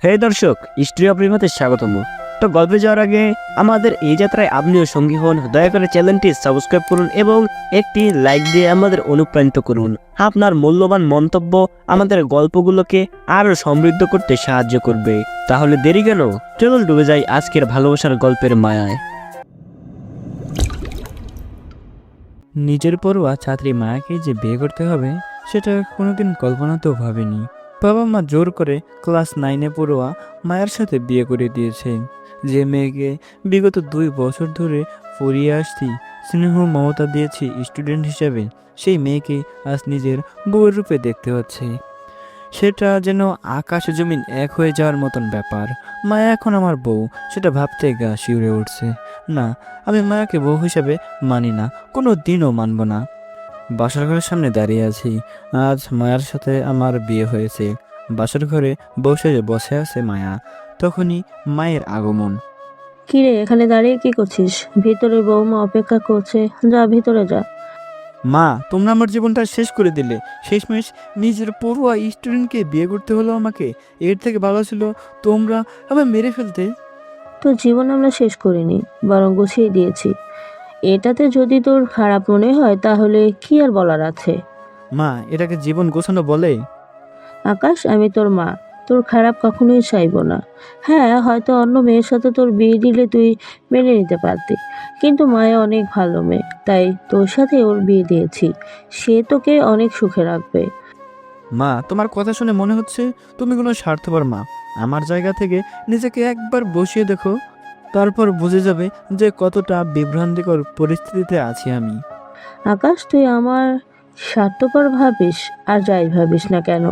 হে দর্শক, history of রিভাতে স্বাগতম। তো গল্পে যাওয়ার আগে আমাদের এই যাত্রায় আপনিও সঙ্গী হন। দয়া করে চ্যানেলটি সাবস্ক্রাইব করুন এবং একটি লাইক দিয়ে আমাদের অনুপ্রাণিত করুন। আপনার মূল্যবান মন্তব্য আমাদের গল্পগুলোকে আরও সমৃদ্ধ করতে সাহায্য করবে। তাহলে দেরি কেন, চলুন ডুবে যাই আজকের ভালোবাসার গল্পের মায়ায়। নিজের পড়ুয়া ছাত্রী মায়াকে যে বিয়ে করতে হবে সেটা কোনোদিন কল্পনাতেও ভাবেনি। বাবা মা জোর করে ক্লাস 9-এ পড়ুয়া মায়ের সাথে বিয়ে করে দিয়েছে। যে মেয়েকে বিগত 2 বছর ধরে পড়িয়ে আসছি, স্নেহ মমতা দিয়েছি স্টুডেন্ট হিসেবে, সেই মেয়েকে আজ নিজের বউয়ের রূপে দেখতে হচ্ছে। সেটা যেন আকাশ জমিন এক হয়ে যাওয়ার মতন ব্যাপার। মায়া এখন আমার বউ, সেটা ভাবতে গা শিউরে উঠছে। না, আমি মায়াকে বউ হিসাবে মানি না, কোনো দিনও মানব না। বাসার ঘরের সামনে দাঁড়িয়ে আছি। আজ মায়ার সাথে আমার বিয়ে হয়েছে। বাসার ঘরে বসে আছে মায়া। তখনই মায়ের আগমন। কিরে, এখানে দাঁড়িয়ে কি করছিস? ভিতরে বৌমা অপেক্ষা করছে, যা ভিতরে যা। মা, তোমরা আমার জীবনটা শেষ করে দিলে। শেষমেশ নিজের পড়ুয়া স্টুডেন্টকে বিয়ে করতে হলো আমাকে। এর থেকে ভালো ছিল তোমরা আমায় মেরে ফেলতে। তোর জীবন আমরা শেষ করিনি, বরং গুছিয়ে দিয়েছি। এটাতে যদি তোর খারাপ মনে হয় তাহলে কি আর বলার আছে? মা, এটাকে জীবন গোছানো বলে? আকাশ, আমি তোর মা, তোর খারাপ কখনোই চাইবো না। হ্যাঁ, হয়তো অন্য মেয়ের সাথে তোর বিয়ে দিলে তুই মেনে নিতে পারতি, কিন্তু মায়া অনেক ভালো মেয়ে, তাই তোর সাথে ওর বিয়ে দিয়েছি। সে তোকে অনেক সুখে রাখবে। মা, তোমার কথা শুনে মনে হচ্ছে তুমি কোনো স্বার্থপর মা। আমার জায়গা থেকে নিজেকে একবার বসিয়ে দেখো, তারপর বুঝে যাবে যে কতটা বিভ্রান্তিকর পরিস্থিতিতে আছি আমি। আকাশ, তুই আমার স্বার্থপর ভাবিস আর যাই ভাবিস না কেন,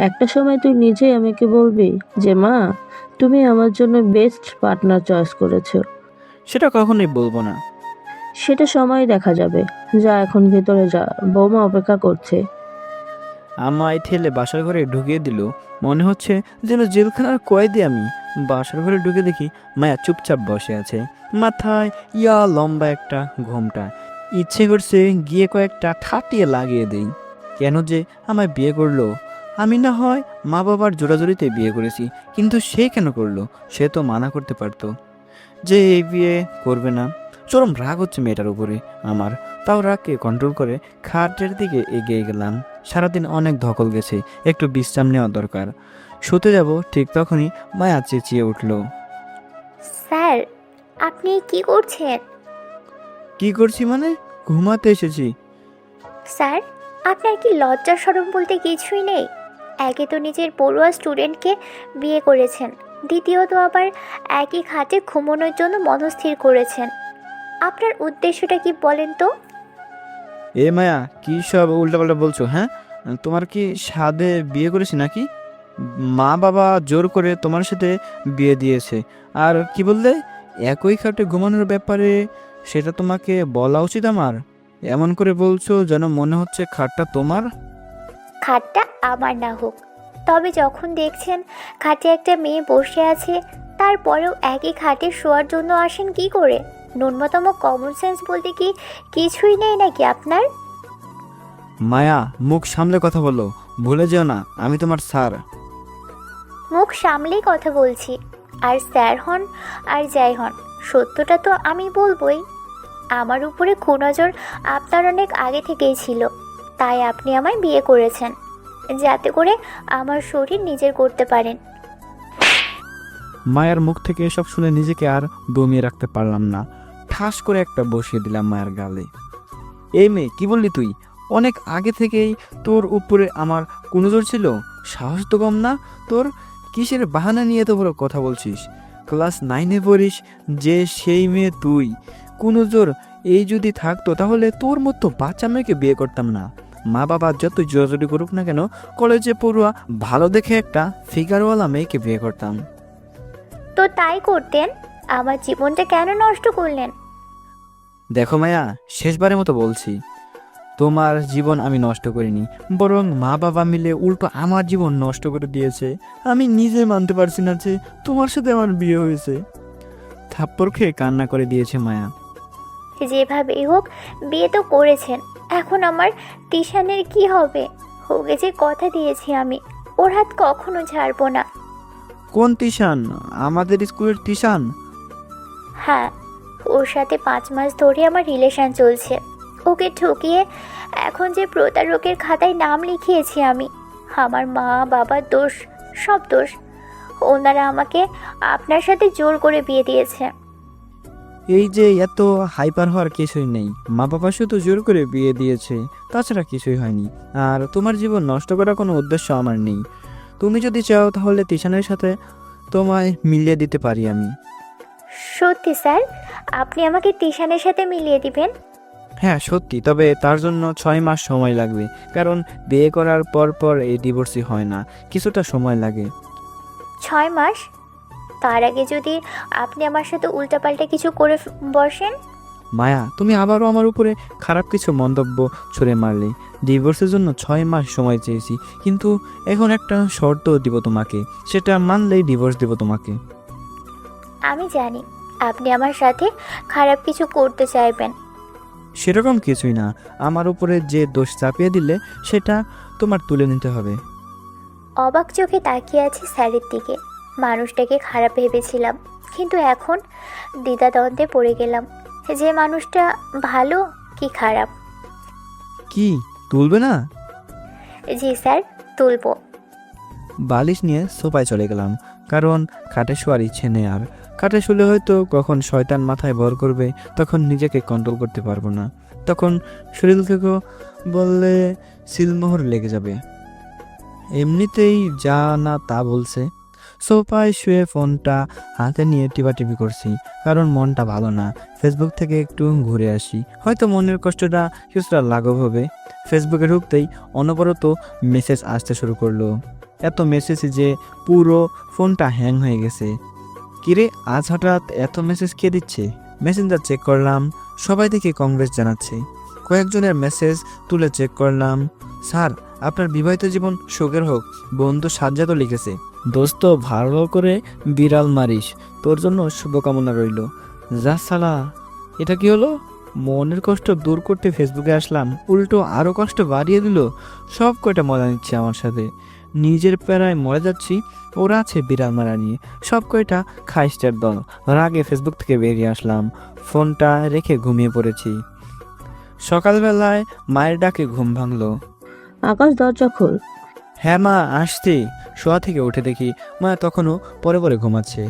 একটা সময় তুই নিজেই আমাকে বলবি যে মা, তুমি আমার জন্য বেস্ট পার্টনার চয়েস করেছো। সেটা কখনোই বলবো না। সেটা সময় দেখা যাবে। যা এখন ভেতরে যা, বৌমা অপেক্ষা করছে। আমায় ঠেলে বাসার ঘরে ঢুকিয়ে দিল। মনে হচ্ছে যেন জেলখানার কয়েদি আমি। বাসার ঘরে ঢুকে দেখি মায়া চুপচাপ বসে আছে, মাথায় লম্বা একটা ঘোমটা। ইচ্ছে করছে গিয়ে কয়েকটা ঠাটিয়ে লাগিয়ে দেই। কেন যে আমায় বিয়ে করলো? আমি না হয় মা বাবার জোরাজোরিতে বিয়ে করেছি, কিন্তু সে কেন করলো? সে তো মানা করতে পারতো যে এই বিয়ে করবে না। চরম রাগ হচ্ছে মেয়েটার উপরে আমার। তাও রাগকে কন্ট্রোল করে খাটের দিকে এগিয়ে গেলাম। সারাদিন অনেক ধকল গেছে, একটু বিশ্রাম নেওয়া দরকার। শুতে যাব ঠিক তখনই মায়া চেঁচিয়ে উঠল। স্যার, আপনি কি করছেন? কি করছি মানে? ঘুমাতে এসেছি। স্যার, আপনার কি লজ্জা শরম বলতে কিছুই নেই? একে তো নিজের পড়ুয়া স্টুডেন্টকে বিয়ে করেছেন, দ্বিতীয়ত আবার একই খাটে ঘুমানোর জন্য মনস্থির করেছেন। আপনার উদ্দেশ্যটা কি বলেন তো? এ মায়া, কি সব উল্টাপাল্টা বলছো? হ্যাঁ, তোমার কি সাধে বিয়ে করেছি নাকি? মা বাবা জোর করে তোমার সাথে বিয়ে দিয়েছে। আর কি বললে? একই খাটে ঘুমানোর ব্যাপারে সেটা তোমাকে বলা উচিত আমার? এমন করে বলছো যেন মনে হচ্ছে খাটটা তোমার। খাটটা আমার না হোক, তবে যখন দেখছেন খাটে একটা মেয়ে বসে আছে, তারপরেও একই খাটে শোয়ার জন্য আসেন কি করে? ন্যূনতম কমন সেন্স বলতে কি কিছুই নেই নাকি আপনার? মায়া, মুখ সামলে কথা বলো। ভুলে যেও না আমি তোমার স্যার। মুখ সামলেই কথা বলছি। আর স্যার হন আর যাই হন, সত্যটা তো আমি বলবই। আমার উপরে কুনজর আপনার অনেক আগে থেকেই ছিল, তাই আপনি আমায় বিয়ে করেছেন যাতে করে আমার শরীর নিজের করতে পারেন। মায়ের মুখ থেকে এসব শুনে নিজেকে আর দমিয়ে রাখতে পারলাম না। ঠাস করে একটা বসিয়ে দিলাম মায়ের গালে। এই মেয়ে, কি বললি তুই? অনেক আগে থেকেই তোর উপরে আমার কোনো জোর ছিল? সাহস তো কম না তোর? কিসের বাহানা নিয়ে তো বড় কথা বলছিস? ক্লাস 9-এ পড়িস যে সেই মেয়ে তুই? কোনো জোর এই যদি থাকতো তাহলে তোর মতো বাচ্চা মেয়েকে বিয়ে করতাম না। মা বাবা যত জোরাজোরি করুক না কেন, কলেজে পড়ুয়া ভালো দেখে একটা ফিগারওয়ালা মেয়েকে বিয়ে করতাম। তো তাই করতেন, আমার জীবনটা কেন নষ্ট করলেন? দেখো মায়া, শেষবারের মতো বলছি, তোমার জীবন আমি নষ্ট করিনি, বরং মা বাবা মিলে উল্টো আমার জীবন নষ্ট করে দিয়েছে। আমি নিজে মানতে পারছি না যে তোমার সাথে আমার বিয়ে হয়েছে। থাপ্পড় খেয়ে কান্না করে দিয়েছে মায়া। যেভাবেই হোক বিয়ে তো করেছেন, এখন আমার টিশানের কি হবে? ওকে যে কথা দিয়েছি আমি, ওর হাত কখনো ছাড়বো না। কোন তিশান? আমাদের স্কুলের তিশান? হ্যাঁ, ওর সাথে 5 মাস ধরে আমার রিলেশন চলছে। ওকে ঠকিয়ে এখন যে প্রতারকের খাতায় নাম লিখিয়েছি আমি। আমার মা বাবার দোষ, সব দোষ। ওনারা আমাকে আপনার সাথে জোর করে বিয়ে দিয়েছে। এই যে এত হাইপার হওয়ার কিছুই নেই, মা বাবা শুধু জোর করে বিয়ে দিয়েছে, তাছাড়া কিছুই হয়নি। আর তোমার জীবন নষ্ট করার কোনো উদ্দেশ্য আমার নেই। তুমি যদি চাও তাহলে তিশানের সাথে তোমায় মিলিয়ে দিতে পারি আমি। সত্যি স্যার, আপনি আমাকে তিশানের সাথে মিলিয়ে দিবেন? হ্যাঁ সত্যি, তবে তার জন্য 6 মাস সময় লাগবে, কারণ বিয়ে করার পর পর এই ডিভোর্সই হয় না, কিছুটা সময় লাগে। 6 মাস? তার আগে যদি আপনি আমার সাথে উল্টাপাল্টা কিছু করে বসেন? মায়া, তুমি আবারও আমার উপরে খারাপ কিছু মন্তব্য ছুড়ে মারলে। ডিভোর্সের জন্য 6 মাস সময় চেয়েছি, কিন্তু এখন একটা শর্ত দিব তোমাকে, সেটা মানলেই ডিভোর্স দিব তোমাকে। আমি জানি আপনি আমার সাথে খারাপ কিছু করতে চাইবেন। সেরকম কিছুই না, আমার উপরে যে দোষ চাপিয়ে দিলে সেটা তোমার তুলে নিতে হবে। অবাক চোখে তাকিয়ে আছি স্যারের দিকে। মানুষটাকে খারাপ ভেবেছিলাম, কিন্তু এখন দ্বিধাদ্বন্দ্বে পড়ে গেলাম যে মানুষটা ভালো কি খারাপ। কি তুলবে না? জি স্যার, তুলব। বালিশ নিয়ে সোফায় চলে গেলাম, কারণ খাটে শোয়ার ইচ্ছে নেই আর। খাটে শুলে হয়তো কখন শয়তান মাথায় ভর করবে, তখন নিজেকে কন্ট্রোল করতে পারবো না, তখন শরীর থেকেও বললে সিলমোহর লেগে যাবে। এমনিতেই যা না তা বলছে। সোফায় শুয়ে ফোনটা হাতে নিয়ে টিপাটিপি করছি, কারণ মনটা ভালো না। ফেসবুক থেকে একটু ঘুরে আসি, হয়তো মনের কষ্টটা কিছুটা লাঘব হবে। ফেসবুকে ঢুকতেই অনবরত মেসেজ আসতে শুরু করলো, এত মেসেজ যে পুরো ফোনটা হ্যাং হয়ে গেছে। কিরে, আজ হঠাৎ এত মেসেজ কে দিচ্ছে? মেসেঞ্জার চেক করলাম, সবাই দেখে কংগ্রেস জানাচ্ছে। কয়েকজনের মেসেজ তুলে চেক করলাম, স্যার আপনার বিবাহিত জীবন সুখের হোক, বন্ধু সাজ্জাদও লিখেছে। দোস্ত, ভালো করে বিড়াল মারিস, তোর জন্য শুভকামনা রইল। যা সালা, এটা কি হলো? মনের কষ্ট দূর করতে ফেসবুকে আসলাম, উল্টো আরও কষ্ট বাড়িয়ে দিল। সব কয়টা মজা নিচ্ছে আমার সাথে, নিজের প্যারায় মরে যাচ্ছি, ওরা আছে বিড়াল মারা নিয়ে। সব কয়টা খাইস্টার দল। রাগে ফেসবুক থেকে বেরিয়ে আসলাম, ফোনটা রেখে ঘুমিয়ে পড়েছি। সকালবেলায় মায়ের ডাকে ঘুম ভাঙলো। আকাশ, দরজা খোল। হ্যাঁ মা, আসছি। শোয়া থেকে উঠে দেখি মা তখনও পরে পরে ঘুমাচ্ছে।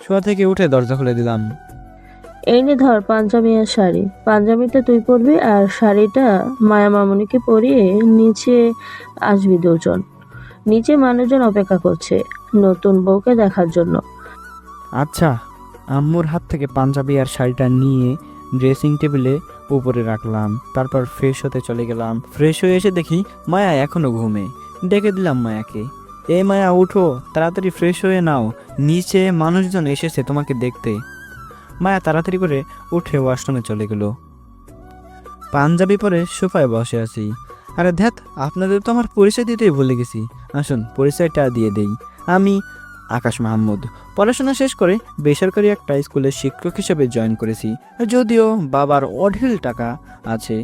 শোয়া থেকে উঠে দরজা খুলে দিলাম। এই নে ধর পাঞ্জাবি আর শাড়ি। পাঞ্জাবিটা তুই পরবি আর শাড়িটা মায়া মামুনিকে পরিয়ে নিচে আসবি দুজন। নিচে মানুষজন অপেক্ষা করছে নতুন বউকে দেখার জন্য। আচ্ছা। আম্মুর হাত থেকে পাঞ্জাবি আর শাড়িটা নিয়ে ড্রেসিং টেবিলে উপরে রাখলাম, তারপর ফ্রেশ হতে চলে গেলাম। ফ্রেশ হয়ে এসে দেখি মায়া এখনো ঘুমে। ডেকে দিলাম মায়াকে, এই মায়া উঠো, তাড়াতাড়ি ফ্রেশ হয়ে নাও, নিচে মানুষজন এসেছে তোমাকে দেখতে। মায়া তাড়াতাড়ি করে উঠে ওয়াশরুমে চলে গেল। পাঞ্জাবি পরে সোফায় বসে আছি। আরে ধ্যাত, আপনাদের তো আমার পরিচয় দিতেই ভুলে গেছি। আসুন পরিচয়টা দিয়ে দেই। আমি আকাশ মাহমুদ। পড়াশোনা শেষ করে বেসরকারি একটা স্কুলে শিক্ষক হিসেবে জয়েন করেছি। যদিও বাবার অঢেল টাকা আছে,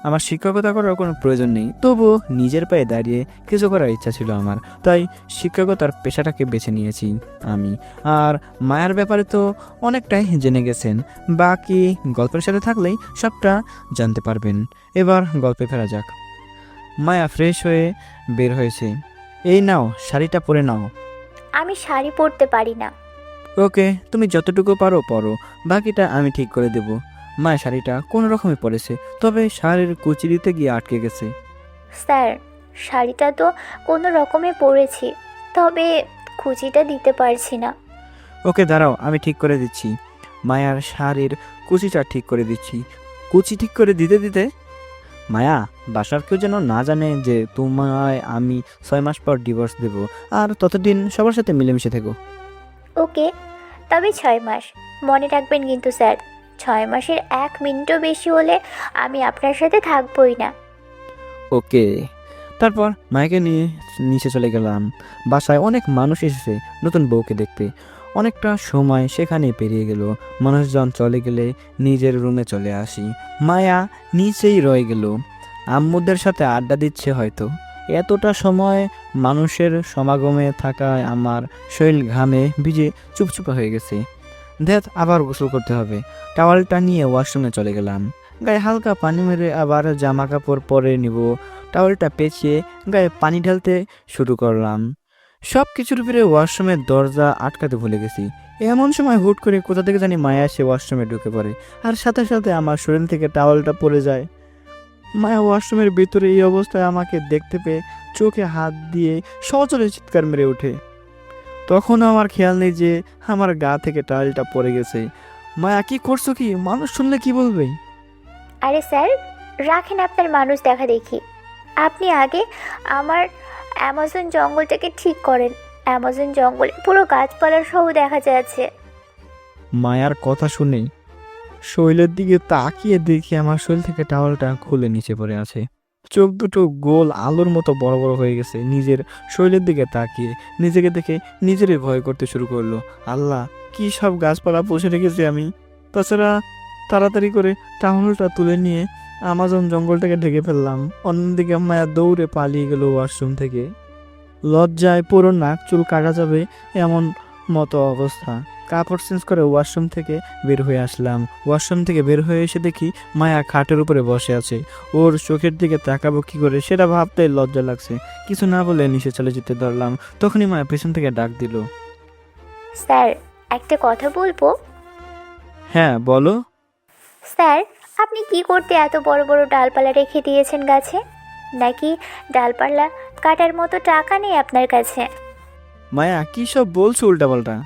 আমার শিক্ষকতা করার কোনো প্রয়োজন নেই, তবুও নিজের পায়ে দাঁড়িয়ে কিছু করার ইচ্ছা ছিল আমার, তাই শিক্ষকতার পেশাটাকে বেছে নিয়েছি আমি। আর মায়ার ব্যাপারে তো অনেকটাই জেনে গেছেন, বাকি গল্পের সাথে থাকলেই সবটা জানতে পারবেন। এবার গল্পে ফেরা যাক। মায়া ফ্রেশ হয়ে বের হয়েছে। এই নাও, শাড়িটা পরে নাও। আমি শাড়ি পরতে পারি না। ওকে, তুমি যতটুকু পারো পরো, বাকিটা আমি ঠিক করে দেব। মায়া শাড়িটা কোনো রকমে পরেছে, তবে শাড়ির কুচি দিতে গিয়ে আটকে গেছে। স্যার, শাড়িটা তো কোনো রকমে পরেছি, তবে কুচিটা দিতে পারছি না। ওকে দাঁড়াও, আমি ঠিক করে দিচ্ছি। মায়ার শাড়ির কুচিটা ঠিক করে দিচ্ছি। কুচি ঠিক করে দিতে দিতে, মায়া, বাসার কেউ যেন না জানে যে তোমায় আমি 6 মাস পর ডিভোর্স দেব, আর ততদিন সবার সাথে মিলেমিশে থেকো। ওকে, তবে 6 মাস মনে রাখবেন কিন্তু স্যার। 6 মাসের 1 মিনিটও বেশি হলে আমি আপনার সাথে থাকবই না। ওকে। তারপর মায়াকে নিয়ে নিচে চলে গেলাম। বাসায় অনেক মানুষ এসেছে নতুন বউকে দেখতে। অনেকটা সময় সেখানে পেরিয়ে গেল। মানুষজন চলে গেলে নিজের রুমে চলে আসি। মায়া নিচেই রয়ে গেল, আম্মুদের সাথে আড্ডা দিচ্ছে হয়তো। এতটা সময় মানুষের সমাগমে থাকায় আমার শরীর ঘামে ভিজে চুপচুপে হয়ে গেছে। ধ্যাত, আবার গোসল করতে হবে। টাওয়ালটা নিয়ে ওয়াশরুমে চলে গেলাম। গায়ে হালকা পানি মেরে আবার জামা কাপড় পরে নিব। টাওয়ালটা পেঁচিয়ে গায়ে পানি ঢালতে শুরু করলাম। সব কিছুর উপরে ওয়াশরুমের দরজা আটকাতে ভুলে গেছি। এমন সময় হুট করে কোথা থেকে জানি মায়া এসে ওয়াশরুমে ঢুকে পড়ে, আর সাথে সাথে আমার শরীর থেকে টাওয়ালটা পড়ে যায়। মায়া ওয়াশরুমের ভিতরে এই অবস্থায় আমাকে দেখতে পেয়ে চোখে হাত দিয়ে সজোরে চিৎকার মেরে ওঠে। তখন আমার খেয়াল নেই যে আমার গা থেকে টাওয়ালটা পড়ে গেছে। মায়া, কি করছো কি? মানুষ শুনলে কি বলবে? আরে স্যার, রাখেন আপনার মানুষ দেখা দেখি। আপনি আগে আমার অ্যামাজন জঙ্গলটাকে ঠিক করেন। অ্যামাজন জঙ্গলে পুরো গাছপালা সহ দেখা যাচ্ছে। মায়ার কথা শুনে শৈলের দিকে তাকিয়ে দেখি আমার শরীর থেকে টাওয়ালটা খুলে নিচে পড়ে আছে। চোখ দুটো গোল আলোর মতো বড় বড় হয়ে গেছে। নিজের শরীরের দিকে তাকিয়ে নিজেকে দেখে নিজেরই ভয় করতে শুরু করলো। আল্লাহ, কি সব গাছপালা পুষে রেখেছি আমি! তাছাড়া তাড়াতাড়ি করে টাওয়ালটা তুলে নিয়ে আমাজন জঙ্গলটাকে ঢেকে ফেললাম। অন্যদিকে মায়া দৌড়ে পালিয়ে গেল ওয়াশরুম থেকে। লজ্জায় পুরো নাক চুল কাটা যাবে এমন মতো অবস্থা। কাপড় চেঞ্জ করে ওয়াশরুম থেকে বের হয়ে আসলাম। ওয়াশরুম থেকে বের হয়ে এসে দেখি মায়া খাটের উপরে বসে আছে। ওর চোখের দিকে তাকাবো কি করে সেটা ভাবতেই লজ্জা লাগছে। কিছু না বলে নিচে চলে যেতে ধরলাম। তখনই মায়া পেছন থেকে ডাক দিল। স্যার, একটা কথা বলবো? হ্যাঁ, বলো। স্যার, আপনি কি করতে এত বড় বড় ডালপালা রেখে দিয়েছেন গাছে? নাকি ডালপালা কাটার মতো টাকা নেই আপনার কাছে? মায়া, কি সব বলছো উল্টাপাল্টা?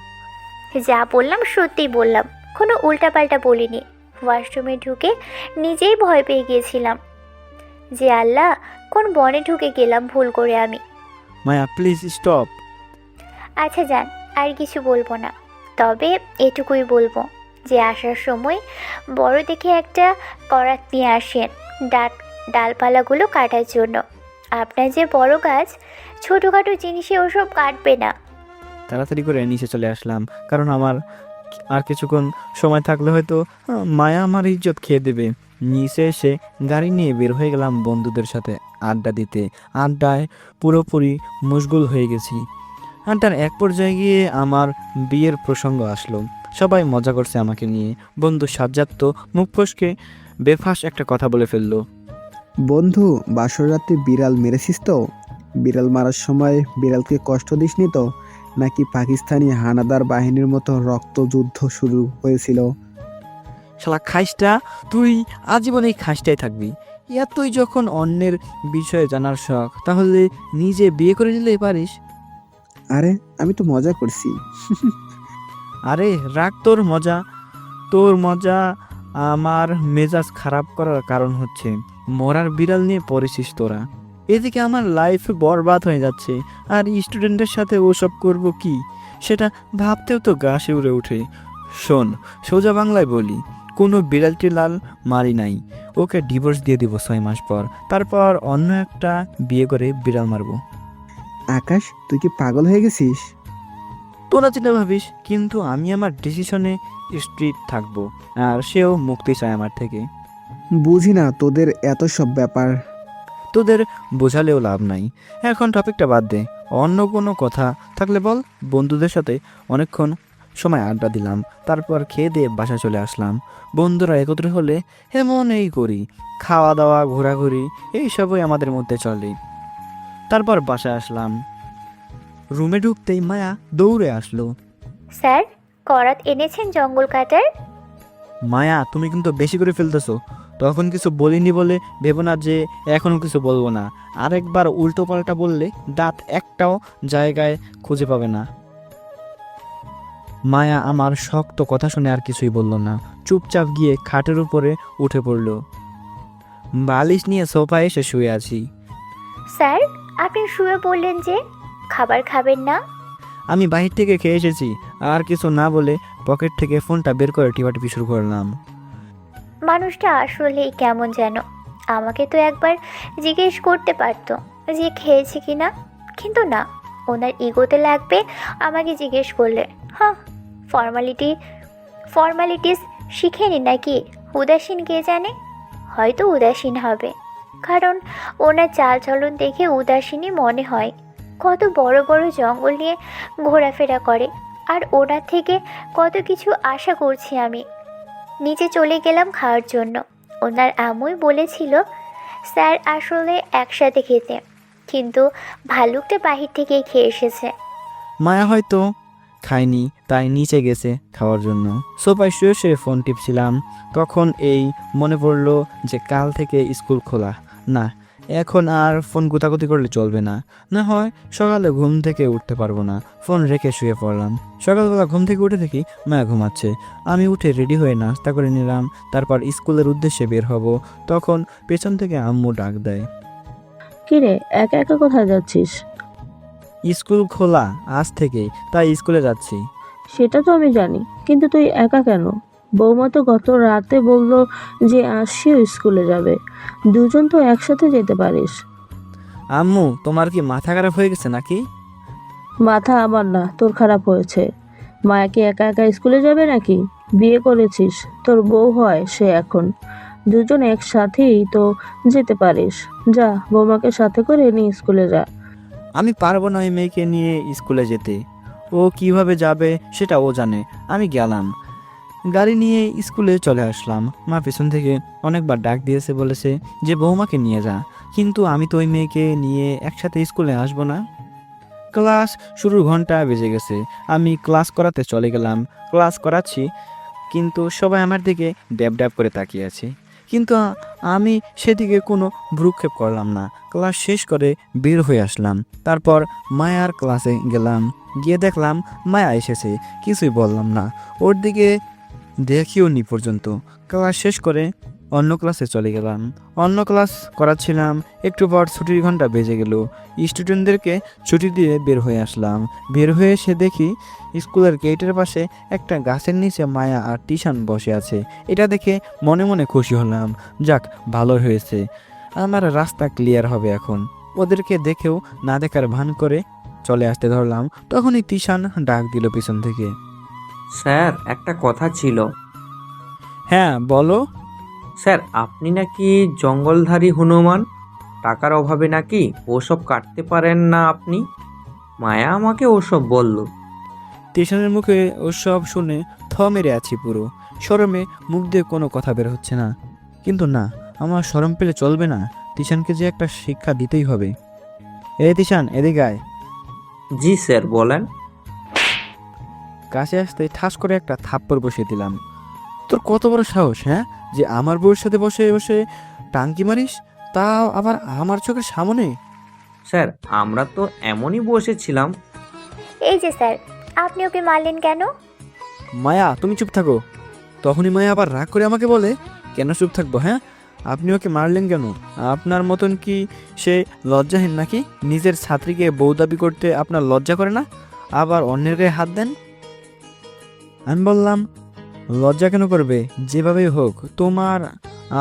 যা বললাম সত্যিই বললাম, কোনো উল্টাপাল্টা বলিনি। ওয়াশরুমে ঢুকে নিজেই ভয় পেয়ে গিয়েছিলাম যে আল্লাহ, কোন বনে ঢুকে গেলাম ভুল করে আমি। মায়া, প্লিজ স্টপ। আচ্ছা যান, আর কিছু বলবো না। তবে এটুকুই বলবো যে আসার সময় বড় দেখে একটা করাত নিয়ে আসেন ডালপালাগুলো কাটার জন্য। আপনার যে বড় গাছ, ছোটোখাটো জিনিসে ওসব কাটবে না। তাড়াতাড়ি করে নিচে চলে আসলাম, কারণ আমার আর কিছুক্ষণ সময় থাকলে হয়তো মায়া আমার ইজ্জত খেয়ে দেবে। নিচে এসে গাড়ি নিয়ে বের হয়ে গেলাম বন্ধুদের সাথে আড্ডা দিতে। আড্ডায় পুরোপুরি মশগুল হয়ে গেছি। আড্ডার এক পর্যায়ে গিয়ে আমার বিয়ের প্রসঙ্গ আসলো। সবাই মজা করছে আমাকে নিয়ে। বন্ধু সাজ্জাদ তো মুখ ফসকে বেফাস একটা কথা বলে ফেললো। বন্ধু, বাসর রাতে বিড়াল মেরেছিস তো? বিড়াল মারার সময় বিড়ালকে কষ্ট দিসনি তো? নাকি পাকিস্তানি হানাদার বাহিনীর মতো রক্তযুদ্ধ শুরু হয়েছিল? শালা খাইসটা, তুই আজীবন এই খাইসটাই থাকবি। এতই যখন অন্যের বিষয়ে জানার শখ, তাহলে নিজে বিয়ে করে নিলেই পারিস। আরে, আমি তো মজা করছি। আরে রাখ তোর মজা। তোর মজা আমার মেজাজ খারাপ করার কারণ হচ্ছে মরার বিড়াল নিয়ে পড়েছিস তোরা। এদিকে আমার লাইফ বরবাদ হয়ে যাচ্ছে, আর স্টুডেন্টের সাথে ওসব করব কি সেটা ভাবতেও তো গা শিউরে ওঠে। শোন, সোজা বাংলায় বলি, কোনো বিড়ালটি লাল মারি নাই। ওকে ডিভোর্স দিয়ে দিব 6 মাস পর। তারপর অন্য একটা বিয়ে করে বিড়াল মারবো। আকাশ, তুই কি পাগল হয়ে গেছিস? তোরা যেটা ভাবিস, কিন্তু আমি আমার ডিসিশনে স্ট্রিট থাকবো, আর সেও মুক্তি চায় আমার থেকে। বুঝি না তোদের এত সব ব্যাপার। তোদের বোঝালেও লাভ নাই। এখন টপিকটা বাদ দে, অন্য কোনো কথা থাকলে বল। বন্ধুদের সাথে অনেকক্ষণ সময় আড্ডা দিলাম, তারপর খেয়ে দিয়ে বাসা চলে আসলাম। বন্ধুরা একত্র হলে এমনই করি, খাওয়া দাওয়া ঘোরাঘুরি এইসবই আমাদের মধ্যে চলে। তারপর বাসায় আসলাম। রুমে ঢুকতেই মায়া দৌড়ে আসলো। স্যার, করাত এনেছেন জঙ্গল কাটার? মায়া, তুমি কিন্তু বেশি করে ফেলতেছো। তখন কিছু বলিনি বলে ভেবো না যে এখনও কিছু বলবো না। আরেকবার উল্টো পাল্টা বললে দাঁত একটাও জায়গায় খুঁজে পাবে না। মায়া আমার শক্ত কথা শুনে আর কিছুই বলল না, চুপচাপ গিয়ে খাটের উপরে উঠে পড়ল। বালিশ নিয়ে সোফায় এসে শুয়ে আছি। স্যার, আপনি শুয়ে পড়লেন যে, খাবার খাবেন না? আমি বাহির থেকে খেয়ে এসেছি। আর কিছু না বলে পকেট থেকে ফোনটা বের করে টিপাটিপি শুরু করলাম। মানুষটা আসলেই কেমন যেন। আমাকে তো একবার জিজ্ঞেস করতে পারতো যে খেয়েছে কি না, কিন্তু না, ওনার ইগোতে লাগবে আমাকে জিজ্ঞেস করলে। হ্যাঁ, ফর্মালিটিস শিখেনি নাকি? উদাসীন কে জানে, হয়তো উদাসীন হবে। কারণ ওনার চালচলন দেখে উদাসীনী মনে হয়। কত বড় বড় জঙ্গল নিয়ে ঘোরাফেরা করে, আর ওনার থেকে কত কিছু আশা করছি আমি। নিচে চলে গেলাম খাওয়ার জন্য। ওনার আম্মুই বলেছিল স্যার আসলে একসাথে খেতে, কিন্তু ভালুকটা বাহির থেকেই খেয়ে এসেছে। মায়া হয়তো খায়নি, তাই নিচে গেছে খাওয়ার জন্য। সোফায় শুয়ে শুয়ে ফোন টিপছিলাম, তখন এই মনে পড়লো যে কাল থেকে স্কুল খোলা। না, এখন আর ফোন গুতাগুতি করলে চলবে না, না হয় সকালে ঘুম থেকে উঠতে পারবো না। ফোন রেখে শুয়ে পড়লাম। সকালবেলা ঘুম থেকে উঠে দেখি মায়া ঘুমাচ্ছে। আমি উঠে রেডি হয়ে নাস্তা করে নিলাম, তারপর স্কুলের উদ্দেশ্যে বের হব। তখন পেছন থেকে আম্মু ডাক দেয়, কিরে, একা একা কোথায় যাচ্ছিস? স্কুল খোলা আজ থেকেই, তাই স্কুলে যাচ্ছি। সেটা তো আমি জানি, কিন্তু তুই একা কেন? বৌমা তো গত রাতে বললো যে আজ সেও স্কুলে যাবে। দুজন তো একসাথে যেতে পারিস। আম্মু, তোমার কি মাথা খারাপ হয়ে গেছে নাকি? মাথা আমার না, তোর খারাপ হয়েছে। মায়া কি একা একা স্কুলে যাবে নাকি? বিয়ে করেছিস, তোর বউ হয় সে এখন। দুজন একসাথেই তো যেতে পারিস। যা, বৌমাকে সাথে করে নিয়ে স্কুলে যা। আমি পারবো না ওই মেয়েকে নিয়ে স্কুলে যেতে। ও কিভাবে যাবে সেটা ও জানে। আমি গেলাম, গাড়ি নিয়ে স্কুলে চলে আসলাম। মা পেছন থেকে অনেকবার ডাক দিয়েছে, বলেছে যে বৌমাকে নিয়ে যা, কিন্তু আমি তো ওই মেয়েকে নিয়ে একসাথে স্কুলে আসবো না। ক্লাস শুরুর ঘন্টা বেজে গেছে। আমি ক্লাস করাতে চলে গেলাম। ক্লাস করাচ্ছি, কিন্তু সবাই আমার দিকে ড্যাব ড্যাব করে তাকিয়ে আছে, কিন্তু আমি সেদিকে কোনো ভ্রুক্ষেপ করলাম না। ক্লাস শেষ করে বের হয়ে আসলাম। তারপর মায়ার ক্লাসে গেলাম, গিয়ে দেখলাম মায়া এসেছে। কিছুই বললাম না, ওর দিকে দেখিও নি পর্যন্ত। ক্লাস শেষ করে অন্য ক্লাসে চলে গেলাম। অন্য ক্লাস করাচ্ছিলাম। একটু পর ছুটির ঘন্টা বেজে গেল। স্টুডেন্টদেরকে ছুটি দিয়ে বের হয়ে আসলাম। বের হয়ে এসে দেখি স্কুলের গেটের পাশে একটা গাছের নিচে মায়া আর টিশান বসে আছে। এটা দেখে মনে মনে খুশি হলাম। যাক, ভালো হয়েছে, আমার রাস্তা ক্লিয়ার হবে এখন। ওদেরকে দেখেও না দেখার ভান করে চলে আসতে ধরলাম। তখনই টিশান ডাক দিল পিছন থেকে। স্যার, একটা কথা ছিল। হ্যাঁ, বলো। স্যার, আপনি নাকি জঙ্গলধারী হনুমান। টাকার অভাবে নাকি ওসব কাটতে পারেন না আপনি। মায়া আমাকে ওসব বলল। টিশানের মুখে ওসব শুনে থ মেরে আছি পুরো। শরমে মুখ দিয়ে কোনো কথা বের হচ্ছে না। কিন্তু না, আমার শরম পেলে চলবে না। টিশানকে যে একটা শিক্ষা দিতেই হবে। টিশান, এদিকে আয়। জি স্যার, বলেন। কাছে আসতে ঠাস করে একটা থাপ্পড় বসিয়ে দিলাম। তোর কত বড় সাহস, হ্যাঁ, যে আমার বউয়ের সাথে বসে বসে টাঙ্কি মারিস, তাও আবার আমার চোখের সামনে। স্যার, আমরা তো এমনই বসেছিলাম। এই যে স্যার, আপনি ওকে মারলেন কেন? মায়া, তুমি চুপ থাকো। তখনই মায়া আবার রাগ করে আমাকে বলে, কেন চুপ থাকবো? হ্যাঁ, আপনি ওকে মারলেন কেন? আপনার মতন কি সে লজ্জাহীন নাকি? নিজের ছাত্রীকে বউ দাবি করতে আপনার লজ্জা করে না? আবার অন্যের গায়ে হাত দেন। আমি বললাম, লজ্জা কেন করবে? যেভাবেই হোক তোমার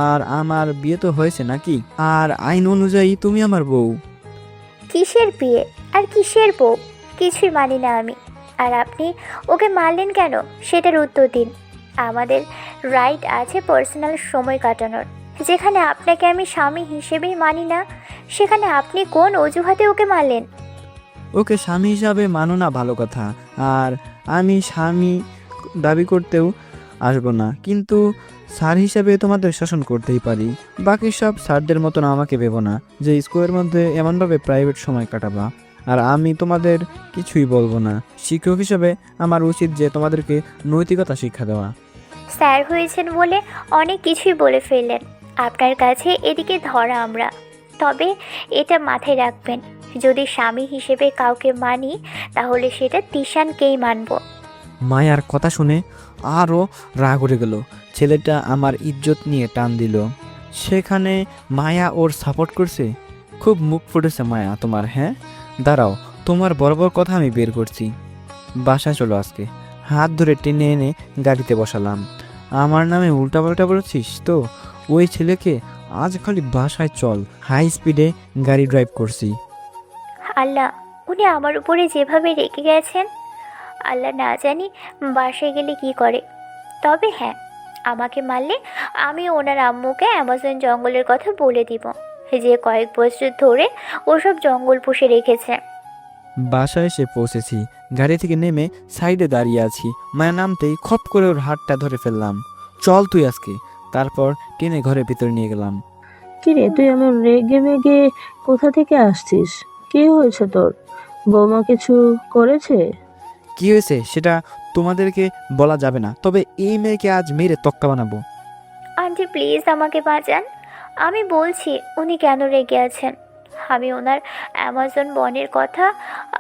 আর আমার বিয়ে তো হয়েছে নাকি, আর আইন অনুযায়ী তুমি আমার বউ। কিসের বিয়ে আর কিসের বউ? কিছুই মানি না আমি। আর আপনি ওকে মারলেন কেন সেটার উত্তর দিন। আমাদের রাইট আছে পার্সোনাল সময় কাটানোর। যেখানে আপনাকে আমি স্বামী হিসেবেই মানি না, সেখানে আপনি কোন অজুহাতে ওকে মারলেন? ওকে স্বামী হিসাবে মানো না, ভালো কথা। আর আমি স্বামী দাবি করতেও আসবো না, কিন্তু স্যার হিসাবে তোমাদের শাসন করতেই পারি। বাকি সব স্যারদের মতন আমাকে ভেবো না যে স্কুলের মধ্যে এমনভাবে প্রাইভেট সময় কাটাবা। আর আমি তোমাদের কিছুই বলবো না। শিক্ষক হিসেবে আমার উচিত যে তোমাদেরকে নৈতিকতা শিক্ষা দেওয়া। স্যার হয়েছেন বলে অনেক কিছুই বলে ফেললেন। আপনার কাছে এদিকে ধরা আমরা। তবে এটা মাথায় রাখবেন, যদি স্বামী হিসেবে কাউকে মানি, তাহলে সেটা তিশানকেই মানব। মায়ার কথা শুনে আরও রাগ উঠে গেল। ছেলেটা আমার ইজ্জত নিয়ে টান দিল। সেখানে মায়া ওর সাপোর্ট করছে। খুব মুখ ফুটেছে মায়া তোমার। হ্যাঁ, দাঁড়াও, তোমার বড় বড় কথা আমি বের করছি। বাসায় চলো আজকে। হাত ধরে টেনে এনে গাড়িতে বসালাম। আমার নামে উল্টাপাল্টা বলেছিস তো? ওই ছেলেকে আজ খালি বাসায় চল। হাই স্পিডে গাড়ি ড্রাইভ করছি। আল্লাহ, উনি আমার উপরে যেভাবে রেগে গেছেন, আল্লাহ না জানি বাসায় গেলে কি করে। তবে হ্যাঁ, আমাকে মারলে আমি ওনার আম্মুকে অ্যামাজন জঙ্গলের কথা বলে দিব, যে কয়েক বছর ধরে ওসব জঙ্গল পুষে রেখেছে। বাসায় এসে পৌঁছেছি, গাড়ি থেকে নেমে সাইডে দাঁড়িয়ে আছি। মায়া নামতেই খপ করে ওর হাতটা ধরে ফেললাম। চল তুই আজকে। তারপর টেনে ঘরের ভিতরে নিয়ে গেলাম। কিরে তুই এমন রেগে মেগে কোথা থেকে আসছিস? কি হয়েছে তোর? বৌমা কিছু করেছে? কি হয়েছে সেটা তোমাদেরকে বলা যাবে না, তবে এই মেয়েকে আজ মেরে তক্কা বানাবো। আন্টি প্লিজ আমাকে বাঁচান। আমি বলছি উনি কেন রেগে আছেন। আমি ওনার অ্যামাজন বনের কথা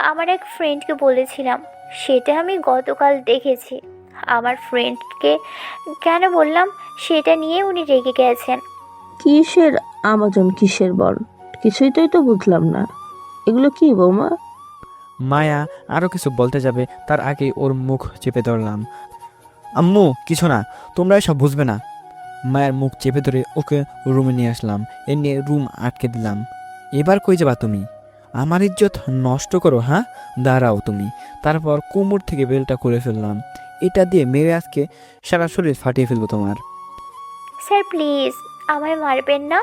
আমার এক ফ্রেন্ডকে বলেছিলাম, সেটা আমি গতকাল দেখেছি। আমার ফ্রেন্ডকে কেন বললাম সেটা নিয়ে উনি রেগে গেছেন। কিসের আমাজন, কিসের বন? কিছুই তো বুঝলাম না। এগুলো কি বৌমা? মায়া আরও কিছু বলতে যাবে, তার আগে ওর মুখ চেপে ধরলাম। আম্মু কিছু না, তোমরা এসব বুঝবে না। মায়ের মুখ চেপে ধরে ওকে রুমে নিয়ে আসলাম, এনে রুম আটকে দিলাম। এবার কই যাবা তুমি? আমার ইজ্জত নষ্ট করো? হ্যাঁ, দাঁড়াও তুমি। তারপর কোমর থেকে বেলটা খুলে ফেললাম। এটা দিয়ে মেরে আজকে সারা শরীর ফাটিয়ে ফেলবো তোমার। স্যার প্লিজ আমায় মারবেন না,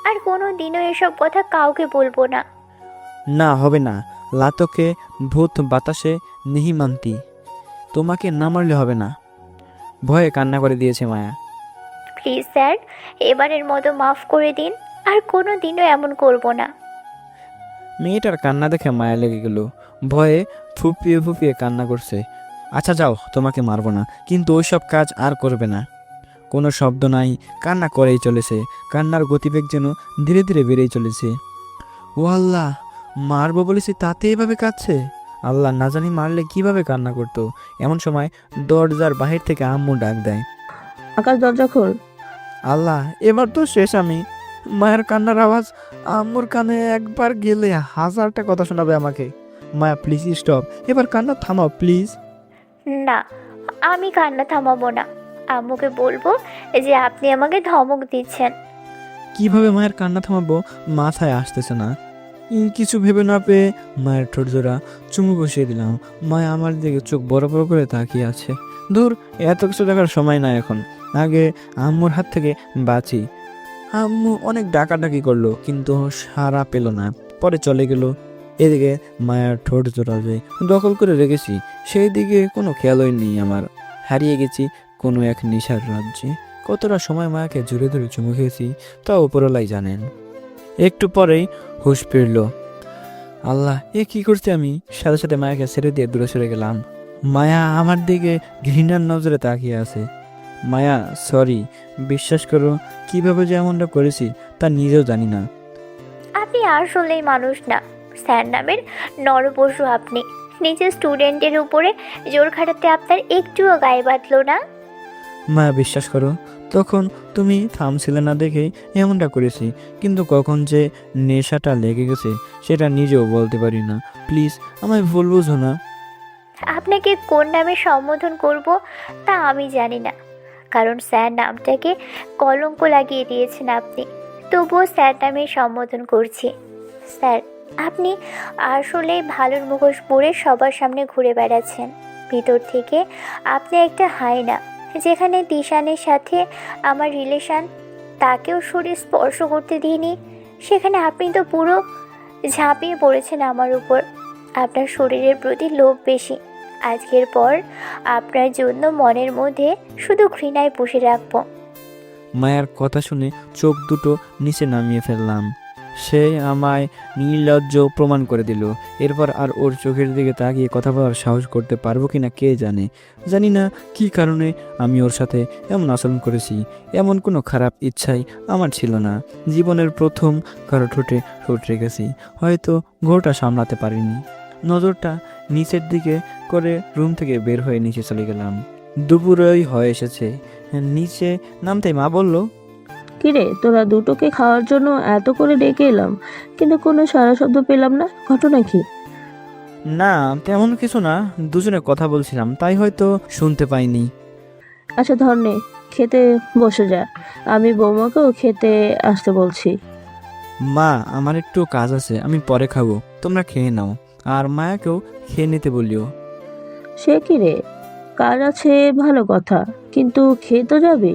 আর কোনো দিনও এসব কথা কাউকে বলবো না। না হবে না, লাতকে ভূত বাতাসে নিহি মান্তি। তোমাকে না মারলে হবে না। ভয়ে কান্না করে দিয়েছে মায়া। প্লিজ স্যার, এবারের মতো মাফ করে দিন, আর কোনো দিনও এমন করব না। মেয়েটার কান্না দেখে মায়া লেগে গেল, ভয়ে ফুপিয়ে ফুপিয়ে কান্না করছে। আচ্ছা যাও, তোমাকে মারবো না, কিন্তু ওইসব কাজ আর করবে না। কোনো শব্দ নাই, কান্না করেই চলেছে। কান্নার গতিবেগ যেন ধীরে ধীরে বেড়েই চলেছে। ও আল্লাহ, মারবো বলেছি তাতে এভাবে কাঁদছে। আল্লাহ, না জানি মারলে কিভাবে কান্না করতো। এমন সময় দরজার বাহির থেকে আম্মু ডাক দেয়। আকাশ দরজা খোল। আল্লাহ, এবার তো শেষ আমি। মায়ের কান্নার আওয়াজ আম্মুর কানে একবার গেলে হাজারটা কথা শোনাবে আমাকে। মায়া প্লিজ স্টপ, এবার কান্না থামাও প্লিজ। না, আমি কান্না থামাবো না। আম্মুকে বলবো যে আপনি আমাকে ধমক দিচ্ছেন। কিভাবে মায়ের কান্না থামাবো মাথায় আসতেছে না। কিছু ভেবে না পেয়ে মায়ের ঠোঁট জোড়া চুমু বসিয়ে দিলাম। মায়া আমার দিকে চোখ বড় বড় করে তাকিয়ে আছে। দূর, এত কিছু দেখার সময় না এখন, আগে আম্মুর হাত থেকে বাঁচি। আম্মু অনেক ডাকাডাকি করলো, কিন্তু সাড়া পেল না। পরে চলে গেল। এদিকে মায়ের ঠোঁট জোড়া যে দখল করে রেখেছি, সেই দিকে কোনো খেয়ালই নেই আমার। হারিয়ে গেছি কোনো এক নেশার রাজ্যে। কতটা সময় মায়াকে জুড়ে ধরে চুমু খেয়েছি তা উপরলাই জানেন। একটু পরেই হুঁশ ফিরল। আল্লাহ, এ কি করছি আমি? সাথে সাথে মায়াকে ছেড়ে দিয়ে দূরে সরে গেলাম। মায়া আমার দিকে ঘৃণার নজরে তাকিয়ে আছে। মায়া সরি, বিশ্বাস করো, কিভাবে যে এমনটা করেছি তা নিজেও জানি না। আপনি আসলেই মানুষ না, স্যার নামের নরপশু আপনি। নিজের স্টুডেন্টের উপরে জোর খাটাতে আপনার একটুও গায়ে বাঁধলো না। মায়া বিশ্বাস করো, তখন তুমি থামছিলে না দেখেই এমনটা করেছি, কিন্তু কখন যে নেশাটা লেগে গেছে সেটা নিজেও বলতে পারি না। প্লিজ আমায় ভুল বুঝো না। আপনাকে কোন নামে সম্বোধন করব তা আমি জানি না, কারণ স্যার নামটাকে কলঙ্ক লাগিয়ে দিয়েছেন আপনি। তবুও স্যার নামে সম্বোধন করছি। স্যার, আপনি আসলেই ভালোর মুখোশ পরে সবার সামনে ঘুরে বেড়াচ্ছেন। ভিতর থেকে আপনি একটা হায়না। যেখানে তিশানের সাথে আমার রিলেশন, তাকেও শরীর স্পর্শ করতে দিইনি, সেখানে আপনি তো পুরো ঝাঁপিয়ে পড়েছেন আমার উপর। আপনার শরীরের প্রতি লোভ বেশি। আজকের পর আপনার জন্য মনের মধ্যে শুধু ঘৃণায় পুষে রাখবো। মায়ের কথা শুনে চোখ দুটো নিচে নামিয়ে ফেললাম। সে আমায় নির্লজ্জ প্রমাণ করে দিল। এরপর আর ওর চোখের দিকে তাকিয়ে কথা বলার সাহস করতে পারবো কিনা কে জানে। জানি না কি কারণে আমি ওর সাথে এমন আচরণ করেছি। এমন কোনো খারাপ ইচ্ছাই আমার ছিল না। জীবনের প্রথম কারো ঠোঁটে ঠোঁট রেখেছি, হয়তো ঘোরটা সামলাতে পারিনি। নজরটা নিচের দিকে করে রুম থেকে বের হয়ে নিচে চলে গেলাম। দুপুরই হয়ে এসেছে। নিচে নামতে মা বলল, কিরে তোরা দুটোকে খাওয়ার জন্য এত করে ডেকে এলাম, কিন্তু কোনো সারা শব্দ পেলাম না। ঘটনা কি? না তেমন কিছু না, দুজনে কথা বলছিলাম তাই হয়তো শুনতে পাইনি। আচ্ছা ধর নে, খেতে বসে যা। আমি বৌমাকেও খেতে আসতে বলছি। মা, আমার একটু কাজ আছে, আমি পরে খাবো, তোমরা খেয়ে নাও। আর মায়াকেও খেয়ে নিতে বলিও। সে কি রে, কাজ আছে ভালো কথা, কিন্তু খেয়ে তো যাবি।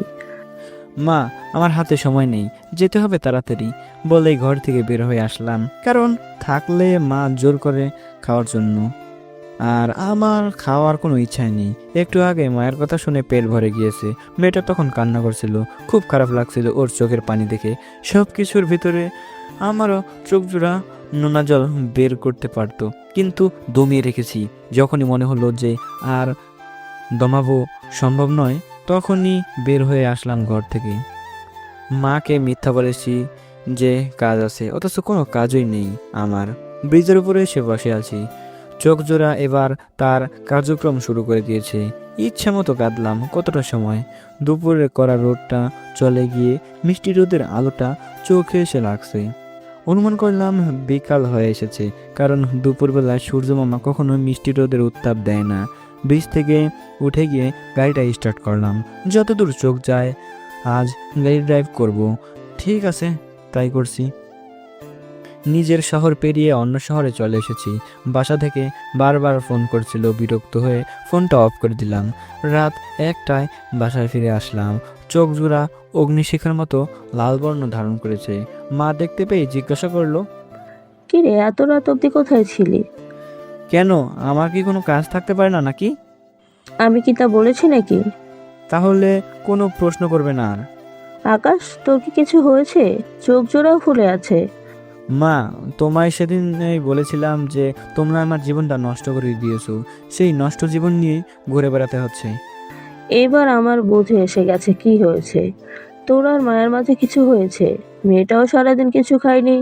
মা, আমার হাতে সময় নেই, যেতে হবে তাড়াতাড়ি বলেই ঘর থেকে বের হয়ে আসলাম, কারণ থাকলে মা জোর করে খাওয়ার জন্য, আর আমার খাওয়ার কোনো ইচ্ছাই নেই। একটু আগে মায়ের কথা শুনে পেট ভরে গিয়েছে। মেয়েটা তখন কান্না করছিল, খুব খারাপ লাগছিল ওর চোখের পানি দেখে। সব কিছুর ভিতরে আমারও চোখ জোড়া নোনা জল বের করতে পারতো, কিন্তু দমিয়ে রেখেছি। যখনই মনে হলো যে আর দমাবো সম্ভব নয়, তখনই বের হয়ে আসলাম ঘর থেকে। মাকে মিথ্যা বলেছি যে কাজ আছে, অথচ কোনো কাজই নেই আমার। ব্রিজের উপরে এসে বসে আছি, চোখ জোড়া এবার তার কার্যক্রম শুরু করে দিয়েছে। ইচ্ছা মতো কাঁদলাম কতটা সময়। দুপুরে করা রোদটা চলে গিয়ে মিষ্টি রোদের আলোটা চোখে এসে লাগছে। অনুমান করলাম বিকাল হয়ে এসেছে, কারণ দুপুরবেলা সূর্যমামা কখনো মিষ্টি রোদের উত্তাপ দেয় না। ব্রিজ থেকে উঠে গিয়ে গাড়িটা স্টার্ট করলাম। যতদূর চোখ যায় আজ গাড়ি ড্রাইভ করব। ঠিক আছে, তাই করছি। নিজের শহর পেরিয়ে অন্য শহরে চলে এসেছি। বাসা থেকে বারবার ফোন করছিল, বিরক্ত হয়ে ফোনটা অফ করে দিলাম। রাত 1টায় বাসায় ফিরে আসলাম। চোখ জোড়া অগ্নিশিখার মতো লাল বর্ণ ধারণ করেছে। মা দেখতে পেয়ে জিজ্ঞাসা করলো, কি রে, এত রাত অবধি কোথায় ছিলি? কেন, আমার কি কোনো কাজ থাকতে পারে না নাকি? আমি কি তা বলেছি নাকি? তাহলে কোনো প্রশ্ন করবে না আর। আকাশ, তোর কি কিছু হয়েছে? চোখ জোড়াও ফুলে আছে। মা, তোমায় সেদিন বলেছিলাম যে তোমরা আমার জীবনটা নষ্ট করে দিয়েছো। সেই নষ্ট জীবন নিয়ে ঘুরে বেড়াতে হচ্ছে। এবার আমার বোঝে এসে গেছে কি হয়েছে। তোর আর মায়ের মাঝে কিছু হয়েছে। মেয়েটাও সারাদিন কিছু খায়নি,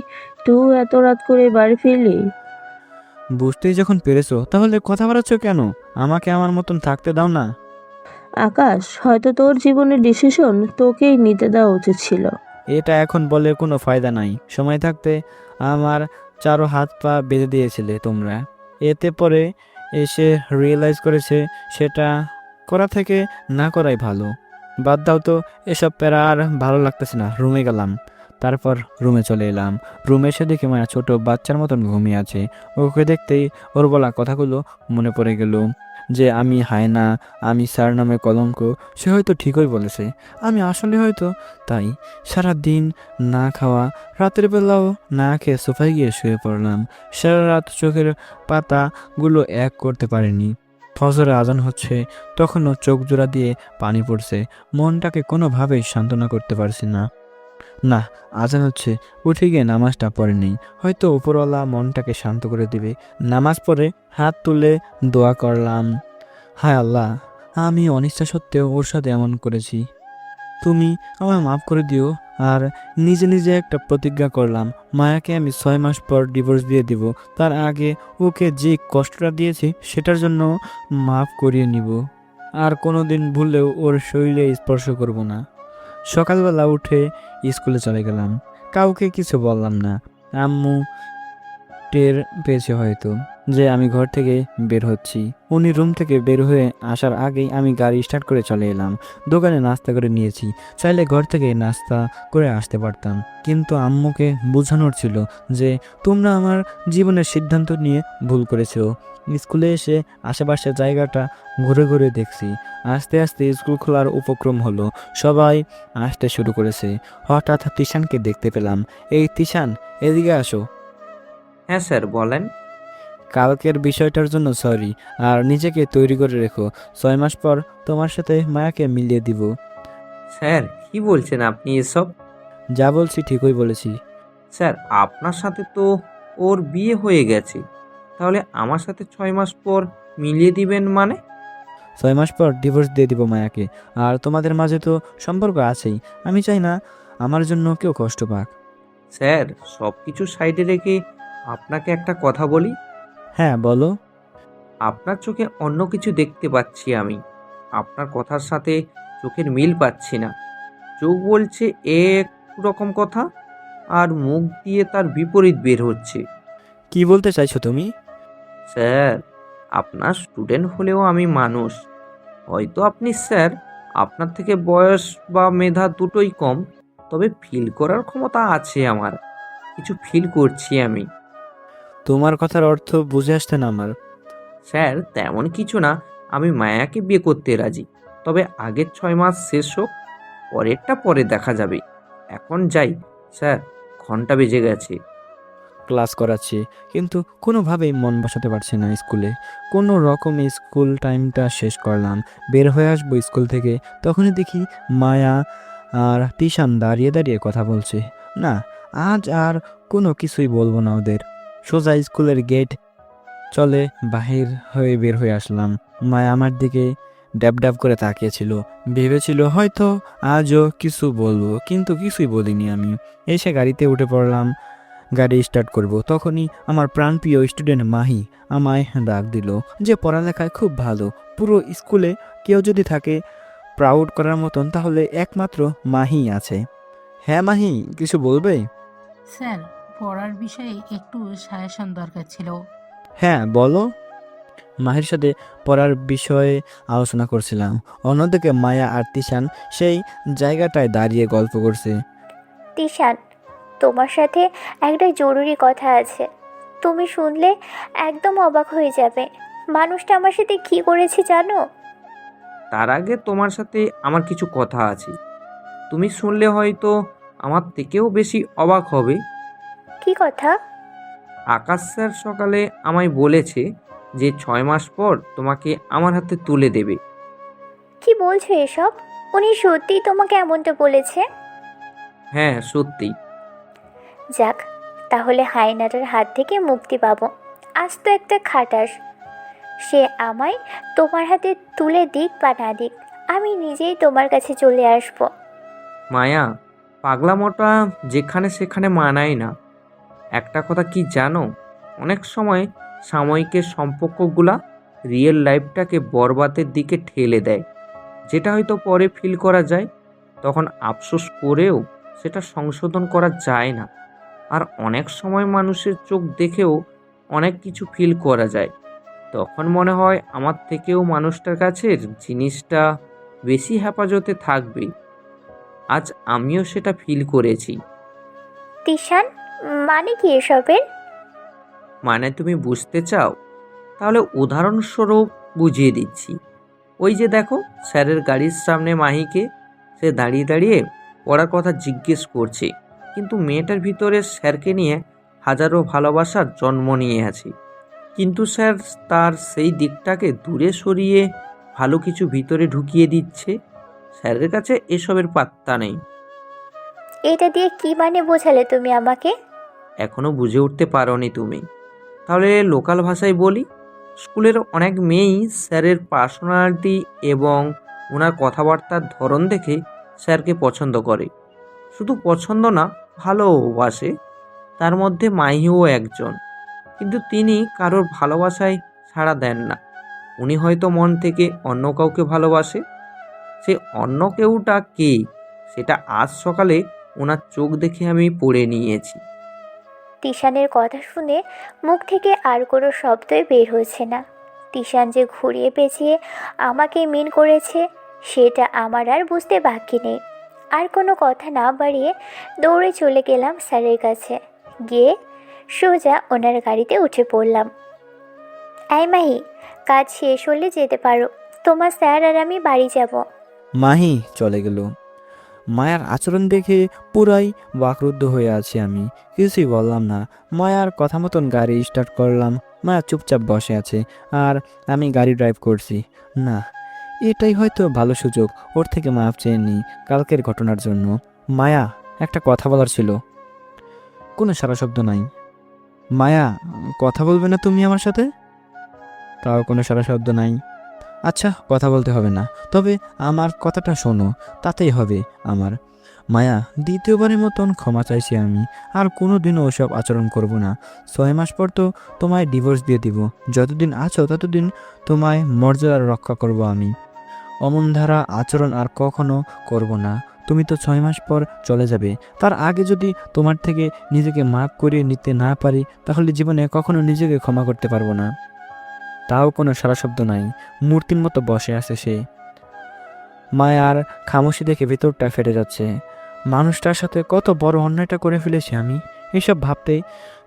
তুই এত রাত করে বাড়ি ফিরলি। বুঝতেই যখন পেরেছো, তাহলে কথা বাড়াচ্ছ কেন? আমাকে আমার মতন থাকতে দাও না। আকাশ, হয়তো তোর জীবনের ডিসিশন তোকেই নিতে দেওয়া উচিত ছিল। এটা এখন বলে কোনো ফায়দা নাই। সময় থাকতে আমার চারো হাত পা বেঁধে দিয়েছিলে তোমরা। এতে পরে এসে রিয়েলাইজ করেছে সেটা করা থেকে না করাই ভালো। বাদ দাও তো, এসব প্যারা আর ভালো লাগতেছে না। রুমে গেলাম, তারপর রুমে চলে এলাম। রুমে এসে দেখে মায়া ছোট বাচ্চার মতন ঘুমিয়ে আছে। ওকে দেখতেই ওর বলা কথাগুলো মনে পড়ে গেল, যে আমি হায়না, আমি স্যার নামে কলঙ্ক। সে হয়তো ঠিকই বলেছে, আমি আসলে হয়তো তাই। সারা দিন না খাওয়া, রাতের বেলাও না খেয়ে সোফায় গিয়ে শুয়ে পড়লাম। সারা রাত চোখের পাতাগুলো এক করতে পারিনি। ফজরে আজান হচ্ছে, তখনও চোখ জোড়া দিয়ে পানি পড়ছে। মনটাকে কোনোভাবেই সান্ত্বনা করতে পারছি না। না, আজান হচ্ছে, উঠে গিয়ে নামাজটা পড়ে নেই, হয়তো উপরওয়ালা মনটাকে শান্ত করে দিবে। নামাজ পড়ে হাত তুলে দোয়া করলাম, হায় আল্লাহ, আমি অনিচ্ছা সত্ত্বেও ওর সাথে এমন করেছি, তুমি আমায় মাফ করে দিও। আর নিজে নিজে একটা প্রতিজ্ঞা করলাম, মায়াকে আমি 6 মাস পর ডিভোর্স দিয়ে দিব। তার আগে ওকে যে কষ্টটা দিয়েছি সেটার জন্য মাফ করিয়ে নিব। আর কোনোদিন ভুলেও ওর শরীরে স্পর্শ করব না। সকালবেলা উঠে স্কুলে চলে গেলাম। কাউকে কিছু বললাম না। আম্মু টের পেয়েছে হয়তো যে আমি ঘর থেকে বের হচ্ছি। উনি রুম থেকে বের হয়ে আসার আগেই আমি গাড়ি স্টার্ট করে চলে এলাম। দোকানে নাস্তা করে নিয়েছি, চাইলে ঘর থেকে নাস্তা করে আসতে পারতাম, কিন্তু আম্মুকে বোঝানোর ছিল যে তোমরা আমার জীবনের সিদ্ধান্ত নিয়ে ভুল করেছো। স্কুলে এসে আশেপাশের জায়গাটা ঘুরে ঘুরে দেখছি। আস্তে আস্তে স্কুল খোলার উপক্রম হলো, সবাই আসতে শুরু করেছে। হঠাৎ তিশানকে দেখতে পেলাম। এই তিশান, এদিকে আসো। হ্যাঁ স্যার, বলেন। কালকের বিষয়টার জন্য সরি, আর নিজেকে তৈরি করে রেখো। 6 মাস পর তোমার সাথে মায়াকে মিলিয়ে দিব। স্যার, কি বলছেন আপনি এসব? যা বলছি ঠিকই বলেছি। স্যার, আপনার সাথে তো ওর বিয়ে হয়ে গেছে, তাহলে আমার সাথে 6 মাস পর মিলিয়ে দিবেন মানে? 6 মাস পর ডিভোর্স দিয়ে দিব মায়াকে। আর তোমাদের মাঝে তো সম্পর্ক আছেই, আমি চাই না আমার জন্য কেউ কষ্ট পাক। স্যার, সব কিছু সাইডে রেখে আপনাকে একটা কথা বলি। হ্যাঁ, বলো। আপনার চোখে অন্য কিছু দেখতে পাচ্ছি আমি। আপনার কথার সাথে চোখের মিল পাচ্ছি না। চোখ বলছে এক রকম কথা, আর মুখ দিয়ে তার বিপরীত বের হচ্ছে। কি বলতে চাইছো তুমি? স্যার, আপনার স্টুডেন্ট হলেও আমি মানুষ। হয়তো আপনি স্যার, আপনার থেকে বয়স বা মেধা দুটোই কম, তবে ফিল করার ক্ষমতা আছে আমার। কিছু ফিল করছি আমি। তোমার কথার অর্থ বুঝে আসছে না আমার। স্যার, তেমন কিছু না। আমি মায়াকে বিয়ে করতে রাজি, তবে আগের 6 মাস শেষ হোক, পরেরটা পরে দেখা যাবে। এখন যাই স্যার, ঘন্টা বেজে গেছে। ক্লাস করাচ্ছি কিন্তু কোনোভাবেই মন বসাতে পারছি না স্কুলে। কোনো রকমে স্কুল টাইমটা শেষ করলাম, বের হয়ে আসবো স্কুল থেকে, তখনই দেখি মায়া আর তিশান দাঁড়িয়ে দাঁড়িয়ে কথা বলছে। না, আজ আর কোনো কিছুই বলবো না ওদের। সোজা স্কুলের গেট চলে বাহির হয়ে বের হয়ে আসলাম। মায়া আমার দিকে ড্যাব ড্যাব করে তাকিয়েছিল, ভেবেছিল হয়তো আজও কিছু বলবো, কিন্তু কিছুই বলিনি আমি। এসে গাড়িতে উঠে পড়লাম, গাড়ি স্টার্ট করব, তখনই আমার প্রাণপ্রিয় স্টুডেন্ট মাহি আমায় ডাক দিল, যে পড়ালেখায় খুব ভালো। পুরো স্কুলে কেউ যদি থাকে প্রাউড করার মতন, তাহলে একমাত্র মাহি আছে। হ্যাঁ মাহি, কিছু বলবে? স্যার, পড়ার বিষয়ে একটু সাজেশন দরকার ছিল। হ্যাঁ বলো। মাহির সাথে পড়ার বিষয়ে আলোচনা করছিলাম। অন্যদিকে মায়া আর তিশান সেই জায়গাটায় দাঁড়িয়ে গল্প করছে। তিশান, তোমার সাথে একটা জরুরি কথা আছে। তুমি শুনলে একদম অবাক হয়ে যাবে। মানুষটা আমার সাথে কী করেছে জানো? তার আগে তোমার সাথে আমার কিছু কথা আছে। তুমি শুনলে হয়তো আমার থেকেও বেশি অবাক হবে। কি কথা? আকাশ স্যার সকালে আমায় বলেছে যে 6 মাস পর তোমাকে আমার হাতে তুলে দেবে। কি বলছো এসব? উনি সত্যিই তোমাকে এমনটা বলেছে? হ্যাঁ সত্যি। যাক, তাহলে হায়নাটার হাত থেকে মুক্তি পাবো। আজ তো একটা খাটাস। সে আমায় তোমার হাতে তুলে দিক বা না দিক, আমি নিজেই তোমার কাছে চলে আসবো। মায়া, পাগলামোটা যেখানে সেখানে মানায় না। একটা কথা কি জানো, অনেক সময় সাময়িকের সম্পর্কগুলা রিয়েল লাইফটাকে বরবাদের দিকে ঠেলে দেয়। যেটা হয়তো পরে ফিল করা যায়, তখন আফসোস করেও সেটা সংশোধন করা যায় না। আর অনেক সময় মানুষের চোখ দেখেও অনেক কিছু ফিল করা যায়। তখন মনে হয় আমার থেকেও মানুষটার কাছের জিনিসটা বেশি হেফাজতে থাকবে। আজ আমিও সেটা ফিল করেছি। তিশান, মানে কি এসবের? মানে তুমি বুঝতে চাও? তাহলে উদাহরণস্বরূপ বুঝিয়ে দিচ্ছি। ওই যে দেখো স্যারের গাড়ির সামনে মাহিকে, সে দাঁড়িয়ে দাঁড়িয়ে পড়ার কথা জিজ্ঞেস করছে, কিন্তু মেয়েটার ভিতরে স্যারকে নিয়ে হাজারো ভালোবাসার জন্ম নিয়ে আছে। কিন্তু স্যার তার সেই দিকটাকে দূরে সরিয়ে ভালো কিছু ভিতরে ঢুকিয়ে দিচ্ছে। স্যারের কাছে এসবের পাত্তা নেই। এটা দিয়ে কি মানে বোঝালে তুমি আমাকে? এখনো বুঝে উঠতে পারোনি তুমি? তাহলে লোকাল ভাষায় বলি, স্কুলের অনেক মেয়েই স্যারের পার্সোনালিটি এবং ওনার কথাবার্তার ধরন দেখে স্যারকে পছন্দ করে। শুধু পছন্দ না, ভালোবাসে। তার মধ্যে মাহিও একজন। কিন্তু তিনি কারোর ভালোবাসায় সাড়া দেন না। উনি হয়তো মন থেকে অন্য কাউকে ভালোবাসে। সে অন্য কেউটা কে, সেটা আজ সকালে ওনার চোখ দেখে আমি পড়ে নিয়েছি। তিশানের কথা শুনে মুখ থেকে আর কোনো শব্দই বের হচ্ছে না। তিশান যে ঘুরিয়ে পেঁচিয়ে আমাকে মিন করেছে সেটা আমার আর বুঝতে বাকি নেই। আর কোনো কথা না বাড়িয়ে দৌড়ে চলে গেলাম স্যারের কাছে। গিয়ে সোজা ওনার গাড়িতে উঠে পড়লাম। এই মাহি, কাজ শেষ হলে যেতে পারো। তোমার স্যার আর আমি বাড়ি যাব। মাহি চলে গেল। মায়ার আচরণ দেখে পুরাই বাকরুদ্ধ হয়ে আছি আমি, কিছুই বললাম না। মায়ার কথা মতন গাড়ি স্টার্ট করলাম। মায়া চুপচাপ বসে আছে আর আমি গাড়ি ড্রাইভ করছি। না, এটাই হয়তো ভালো সুযোগ ওর থেকে মাপ চেয়ে নিই কালকের ঘটনার জন্য। মায়া, একটা কথা বলার ছিল। কোনো সারা শব্দ নাই। মায়া, কথা বলবে না তুমি আমার সাথে? তাও কোনো সারা শব্দ নাই। আচ্ছা, কথা বলতে হবে না, তবে আমার কথাটা শোনো, তাতেই হবে আমার। মায়া, দ্বিতীয়বারের মতন ক্ষমা চাইছি আমি। আর কোনো দিনও ওসব আচরণ করব না। 6 মাস পর তো তোমায় ডিভোর্স দিয়ে দিব। যতদিন আছো ততদিন তোমায় মর্যাদা রক্ষা করব আমি। অমন ধারা আচরণ আর কখনো করব না। তুমি তো 6 মাস পর চলে যাবে। তার আগে যদি তোমার থেকে নিজেকে মাফ করিয়ে নিতে না পারি, তাহলে জীবনে কখনো নিজেকে ক্ষমা করতে পারবো না। তাও কোনো সারা শব্দ নাই। মূর্তির মতো বসে আছে সে। মায়ার খামোশি দেখে ভেতরটা ফেটে যাচ্ছে। মানুষটার সাথে কত বড় অন্যায়টা করে ফেলেছি আমি। এসব ভাবতেই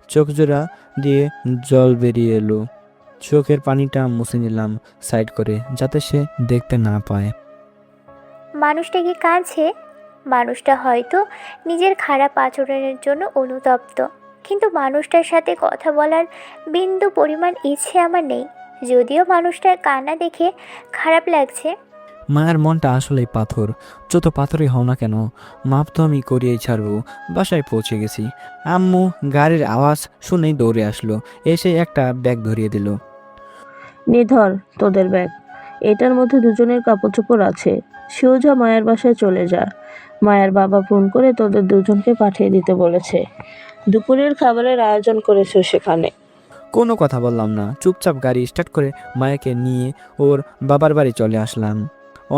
চোখজোড়া দিয়ে জল বেরিয়ে এলো। চোখের পানিটা মুছে নিলাম সাইড করে, যাতে সে দেখতে না পায়। মানুষটা কি কাঁদছে মানুষটা হয়তো নিজের খারাপ আচরণের জন্য অনুতপ্ত, কিন্তু মানুষটার সাথে কথা বলার বিন্দু পরিমাণ ইচ্ছে আমার নেই। যদিও মানুষটার কান্না দেখে খারাপ লাগছে। মায়ের মনটা আসলেই পাথর। যত পাথরই হও না কেন, মাপ তো আমি করিয়েই ছাড়বো। বাসায় পৌঁছে গেছি। আম্মু গাড়ির আওয়াজ শুনেই দৌড়ে আসলো, এসে একটা ব্যাগ ধরিয়ে দিল। নিধর তোদের ব্যাগ, এটার মধ্যে দুজনের কাপড় চোপড় আছে। সোজা মায়ের বাসায় চলে যা। মায়ের বাবা ফোন করে তোদের দুজনকে পাঠিয়ে দিতে বলেছে। দুপুরের খাবারের আয়োজন করেছে সেখানে। কোনো কথা বললাম না, চুপচাপ গাড়ি স্টার্ট করে মায়াকে নিয়ে ওর বাবার বাড়ি চলে আসলাম।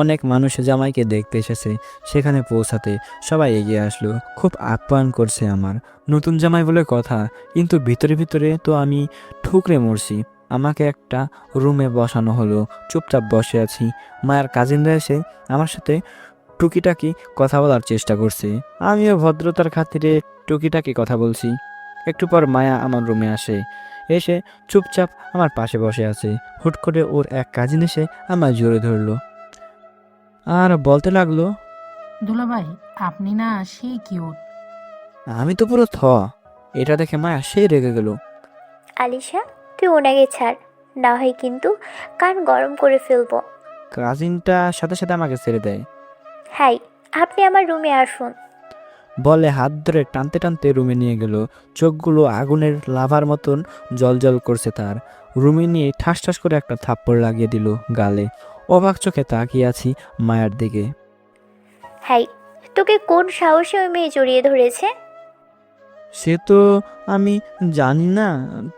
অনেক মানুষ জামাইকে দেখতে এসেছে। সেখানে পৌঁছাতে সবাই এগিয়ে আসলো, খুব আপ্যায়ন করছে আমার। নতুন জামাই বলে কথা, কিন্তু ভিতরে ভিতরে তো আমি ঠুকরে মরছি। আমাকে একটা রুমে বসানো হলো, চুপচাপ বসে আছি। মায়ের কাজিনরা এসে আমার সাথে টুকিটাকি কথা বলার চেষ্টা করছে। আমিও ভদ্রতার খাতিরে টুকিটাকি কথা বলছি। একটু পর মায়া আমার রুমে আসে, এসে চুপচাপ আমার পাশে বসে আছে। হুট করে ওর এক কাজিন এসে আমার জোরে ধরলো আর বলতে লাগলো, দুলাভাই, আপনি না সেই কিউট। আমি তো পুরো এটা দেখে মায়া সেই রেগে গেল। আলিশা, তুই ওনাকে ছাড়, না হয় কিন্তু কান গরম করে ফেলবো। কাজিনটা সাথে সাথে আমাকে ছেড়ে দেয়। হাই, আপনি আমার রুমে আসুন। বলে হাত ধরে টানতে টানতে রুমে নিয়ে গেল। চোখগুলো আগুনের লাভার মতন জলজল করছে তার। রুমে নিয়ে ঠাস ঠাস করে একটা থাপ্পড় লাগিয়ে দিল গালে। অবাক চোখে তাকিয়ে আছি মায়ার দিকে। হাই, তোকে কোন সাহসে ওই মেয়ে জড়িয়ে ধরেছে? সে তো আমি জানি না,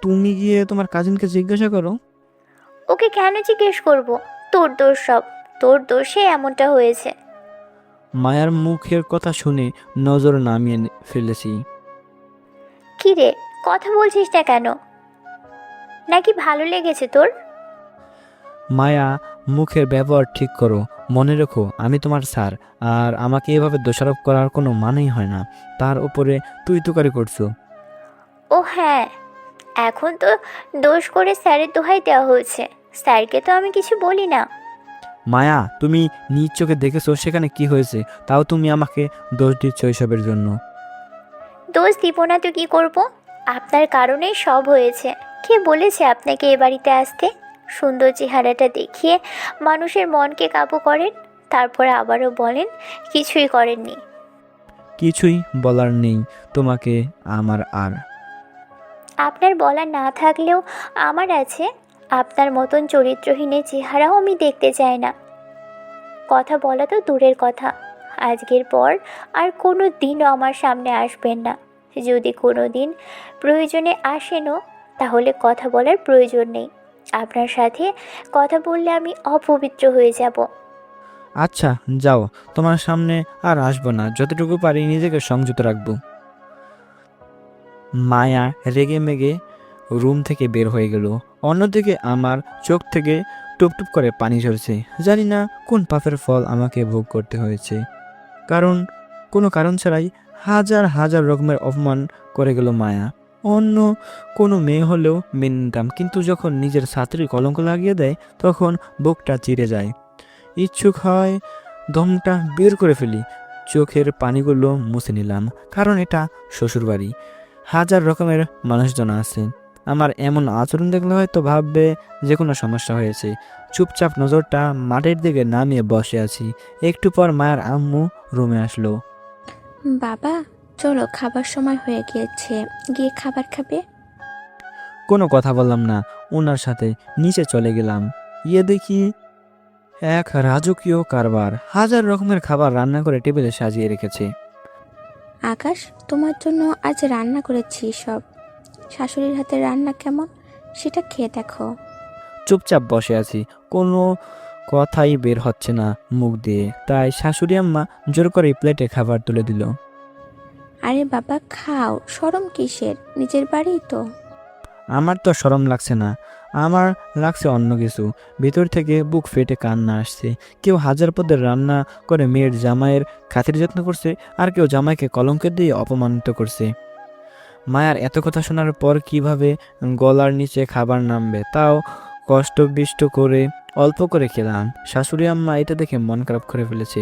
তুমি গিয়ে তোমার কাজিনকে জিজ্ঞাসা করো। ওকে কেন জিজ্ঞেস করব? তোর দোষ সব, তোর দোষে এমনটা হয়েছে। মায়ার মুখের কথা শুনে নজর নামিয়ে ফেলেছি। কি রে, কথা বলছিস না কেন? নাকি ভালো লেগেছে তোর? মায়া, মুখের ব্যবহার ঠিক করো। মনে রেখো আমি তোমার স্যার, আর আমাকে এভাবে দোষারোপ করার কোনো মানেই হয় না। তার উপরে তুই তুকারি করছো। ও হ্যাঁ, এখন তো দোষ করে স্যারের দোহাই দেওয়া হয়েছে। স্যারকে তো আমি কিছু বলি না। মায়া, তুমি নিজ চোখে দেখেছো সেখানে কি হয়েছে, তাও তুমি আমাকে দোষ দিচ্ছ এসবের জন্য। দোষ দিব না তো কি করব? আপনার কারণেই সব হয়েছে। কে বলেছে আপনাকে এ বাড়িতে আসতে? সুন্দর চেহারাটা দেখিয়ে মানুষের মনকে কাবু করেন, তারপরে আবারও বলেন কিছুই করেননি। কিছুই বলার নেই তোমাকে আমার আর। আপনার বলা না থাকলেও আমার আছে। আপনার মতন চরিত্রহীনের চেহারাও আমি দেখতে চাই না। কথা বলা তো দূরের কথা, আজকের পর আর কোনো দিনও আমার সামনে আসবেন না। যদি কোনো দিন প্রয়োজনে আসেনও, তাহলে কথা বলার প্রয়োজন নেই। আপনার সাথে কথা বললে আমি অপবিত্র হয়ে যাব। আচ্ছা যাও, তোমার সামনে আর আসবো না। যতটুকু পারি নিজেকে সংযত রাখবো। মায়া রেগে মেগে রুম থেকে বের হয়ে গেল। অন্যদিকে আমার চোখ থেকে টুপটুপ করে পানি ঝরছে। জানি না কোন পাপের ফল আমাকে ভোগ করতে হয়েছে। কোনো কারণ ছাড়াই হাজার হাজার রকমের অপমান করে গেল মায়া। অন্য কোনো মেয়ে হলেও মেনে নিতাম, কিন্তু যখন নিজের ছাত্রী কলঙ্ক লাগিয়ে দেয় তখন বুকটা চিড়ে যায়। ইচ্ছুক হয় দমটা বের করে ফেলি। চোখের পানিগুলো মুছে নিলাম, কারণ এটা শ্বশুরবাড়ি। হাজার রকমের মানুষজন আছে। আমার এমন আচরণ দেখলে হয়তো ভাববে যে কোনো সমস্যা হয়েছে। চুপচাপ নজরটা মাটির দিকে নামিয়ে বসে আছি। একটু পর মায়ের আম্মু রুমে আসলো। বাবা, চলো, খাবার সময় হয়ে গিয়েছে, গিয়ে খাবার খাবে। কোনো কথা বললাম না, ওনার সাথে নিচে চলে গেলাম। দেখি এক রাজকীয় কারবার। হাজার রকমের খাবার রান্না করে টেবিলে সাজিয়ে রেখেছে। আকাশ, তোমার জন্য আজ রান্না করেছি সব। শাশুড়ির হাতের রান্না কেমন সেটা খেয়ে দেখো। চুপচাপ বসে আছি, কোনো কথাই বের হচ্ছে না মুখ দিয়ে। তাই শাশুড়ি আম্মা জোর করে প্লেটে খাবার তুলে দিল। আরে বাবা, খাও, শরম কিসের? নিজের বাড়ি তো। আমার তো শরম লাগছে না, আমার লাগছে অন্য কিছু। ভিতর থেকে বুক ফেটে কান্না আসছে। কেউ হাজার পদের রান্না করে মেয়ের জামাইয়ের খাতির যত্ন করছে, আর কেউ জামাইকে কলঙ্ক দিয়ে অপমানিত করছে। মায়ার এত কথা শোনার পর কিভাবে গলার নিচে খাবার নামবে, তাও কষ্টবিষ্ট করে অল্প করে খেলাম। শাশুড়ি আম্মা এটা দেখে মন খারাপ করে ফেলেছে।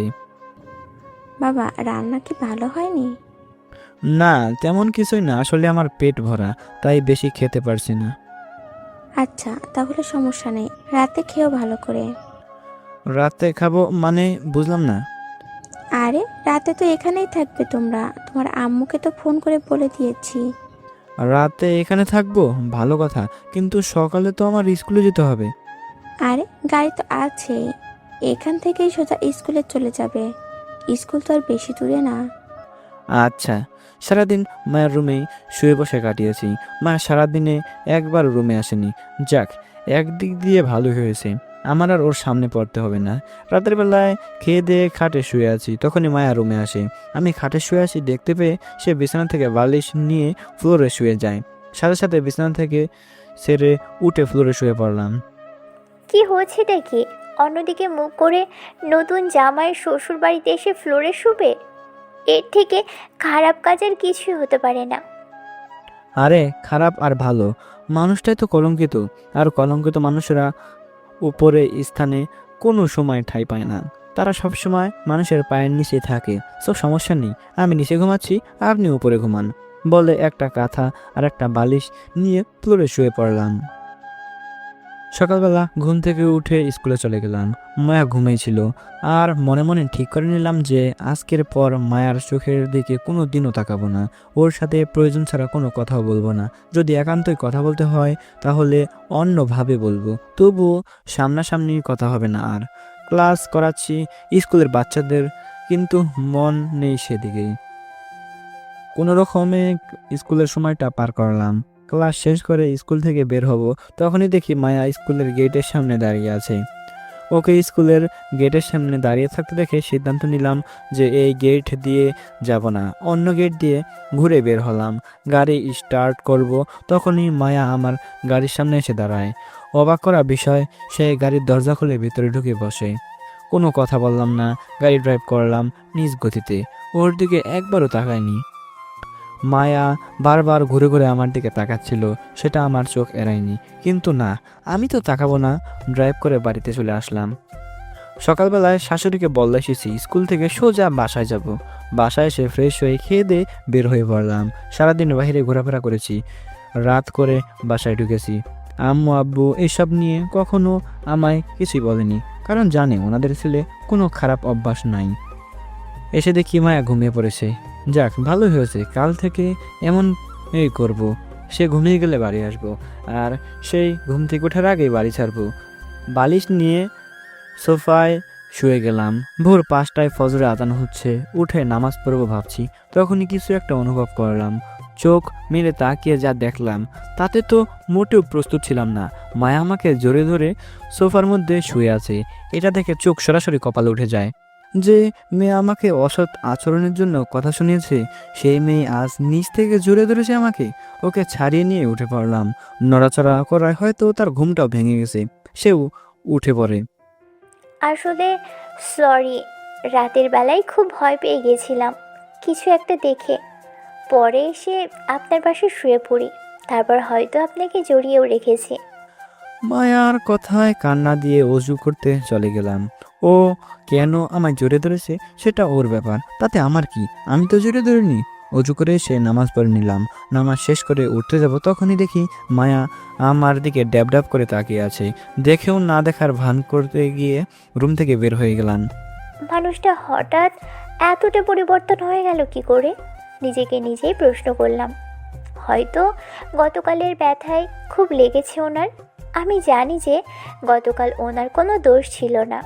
বাবা রান্না কি ভালো হয়নি? না, তেমন কিছুই না, আসলে আমার পেট ভরা, তাই বেশি খেতে পারছি না। আচ্ছা তাহলে সমস্যা নেই, রাতে খেও ভালো করে। রাতে খাবো মানে বুঝলাম না। আরে রাতে তো এখানেই থাকবে তোমরা, তোমার আম্মুকে তো ফোন করে বলে দিয়েছি। রাতে এখানে থাকবো ভালো কথা, কিন্তু সকালে তো আমার স্কুলে যেতে হবে। আরে গাড়ি তো আছেই, এখান থেকেই সোজা স্কুলে চলে যাবে। স্কুল তো আর বেশি দূরে না। আচ্ছা। সারাদিন মায়ের রুমেই শুয়ে বসে কাটিয়েছি, মা সারাদিনে একবার রুমে আসেনি। যাক, একদিক দিয়ে ভালোই হয়েছে, আমার আর ওর সামনে পড়তে হবে না। রাতের বেলায় খেয়ে দিয়ে খাটে শুয়ে আছি, তখনই মায়া রুমে আসে। আমি খাটে শুয়ে আছি দেখতে পেয়ে সে বিছানা থেকে বালিশ নিয়ে ফ্লোরে শুয়ে যায়। সাথে সাথে বিছানা থেকে সেরে উঠে ফ্লোরে শুয়ে পড়লাম। কি হচ্ছেটা কি? অন্যদিকে মুখ করে নতুন জামাই শ্বশুর বাড়িতে এসে ফ্লোরে শুবে? এর থেকে খারাপ কাজের কিছুই হতে পারে না। আরে খারাপ আর ভালো, মানুষটাই তো কলঙ্কিত, আর কলঙ্কিত মানুষেরা উপরে স্থানে কোনো সময় ঠাঁই পায় না। তারা সব সময় মানুষের পায়ের নিচে থাকে। সব সমস্যা নেই, আমি নিচে ঘুমাচ্ছি, আপনি উপরে ঘুমান, বলে একটা কাঁথা আর একটা বালিশ নিয়ে ফ্লোরে শুয়ে পড়লাম। সকালবেলা ঘুম থেকে উঠে স্কুলে চলে গেলাম। মায়া ঘুমিয়েছিল, আর মনে মনে ঠিক করে নিলাম যে আজকের পর মায়ার চোখের দিকে কোনো দিনও তাকাবো না, ওর সাথে প্রয়োজন ছাড়া কোনো কথাও বলবো না। যদি একান্তই কথা বলতে হয় তাহলে অন্যভাবে বলবো, তবুও সামনাসামনি কথা হবে না। আর ক্লাস করাচ্ছি স্কুলের বাচ্চাদের, কিন্তু মন নেই সেদিকেই। কোনো রকমে স্কুলের সময়টা পার করলাম। ক্লাস শেষ করে স্কুল থেকে বের হব, তখনই দেখি মায়া স্কুলের গেটের সামনে দাঁড়িয়ে আছে। ওকে স্কুলের গেটের সামনে দাঁড়িয়ে থাকতে দেখে সিদ্ধান্ত নিলাম যে এই গেট দিয়ে যাব না, অন্য গেট দিয়ে ঘুরে বের হলাম। গাড়ি স্টার্ট করব, তখনই মায়া আমার গাড়ির সামনে এসে দাঁড়ায়। অবাক করা বিষয়, সে গাড়ির দরজা খুলে ভিতরে ঢুকে বসে। কোনো কথা বললাম না, গাড়ি ড্রাইভ করলাম নিজ গতিতে, ওর দিকে একবারও তাকায়নি। মায়া বারবার ঘুরে ঘুরে আমার দিকে তাকাচ্ছিল, সেটা আমার চোখ এড়ায়নি। কিন্তু না, আমি তো তাকাবো না, ড্রাইভ করে বাড়িতে চলে আসলাম। সকালবেলায় শাশুড়িকে বলে এসেছি স্কুল থেকে সোজা বাসায় যাব। বাসায় এসে ফ্রেশ হয়ে খেয়ে দিয়ে বের হয়ে পড়লাম। সারাদিন বাইরে ঘোরাফেরা করেছি, রাত করে বাসায় ঢুকেছি। আম্মু আব্বু এসব নিয়ে কখনো আমায় কিছুই বলেনি, কারণ জানে ওনাদের ছেলে কোনো খারাপ অভ্যাস নাই। এসে দেখি মায়া ঘুমিয়ে পড়েছে। যাক, ভালো হয়েছে, কাল থেকে এমন এই করব, সে ঘুমিয়ে গেলে বাড়ি আসবো, আর সেই ঘুম থেকে ওঠার আগেই বাড়ি ছাড়বো। বালিশ নিয়ে সোফায় শুয়ে গেলাম। ভোর 5টায় ফজরে আজান হচ্ছে, উঠে নামাজ পড়বো ভাবছি, তখনই কিছু একটা অনুভব করলাম। চোখ মেলে তাকিয়ে যা দেখলাম তাতে তো মোটেও প্রস্তুত ছিলাম না। মায়া আমাকে জোরে ধরে সোফার মধ্যে শুয়ে আছে। এটা দেখে চোখ সরাসরি কপালে উঠে যায়। যে মেয়ে আমাকে অসৎ আচরণের জন্য কথা শুনিয়েছে, সেই মেয়ে আজ নিচ থেকে জোরে ধরেছে আমাকে। ওকে ছাড়িয়ে নিয়ে উঠে পড়লাম। নড়াচড়া করায় হয়তো তার ঘুমটাও ভেঙে গেছে, সেও উঠে পড়ে। আসলে সরি, রাতের বেলায় খুব ভয় পেয়ে গেছিলাম কিছু একটা দেখে। পরে এসে আপনার পাশে শুয়ে পড়ি, তারপর হয়তো আপনাকে জড়িয়েও রেখেছি। মায়ার কথায় কান্না দিয়ে অজু করতে চলে গেলাম। ও কেন আমায় জোরে ধরেছে সেটা ওর ব্যাপার, তাতে আমার কি, আমি তো জোরে ধরিনি। অজু করে এসে নামাজ পড়ে নিলাম। নামাজ শেষ করে উঠতে যাব, তখনই দেখি মায়া আমার দিকে ড্যাব ড্যাব করে তাকিয়ে আছে। দেখেও না দেখার ভান করতে গিয়ে রুম থেকে বের হয়ে গেলাম। মানুষটা হঠাৎ এতটা পরিবর্তন হয়ে গেল কি করে, নিজেকে নিজেই প্রশ্ন করলাম। হয়তো গতকালের ব্যথায় খুব লেগেছে ওনার। আমি জানি যে গতকাল ওনার কোনো দোষ ছিল না,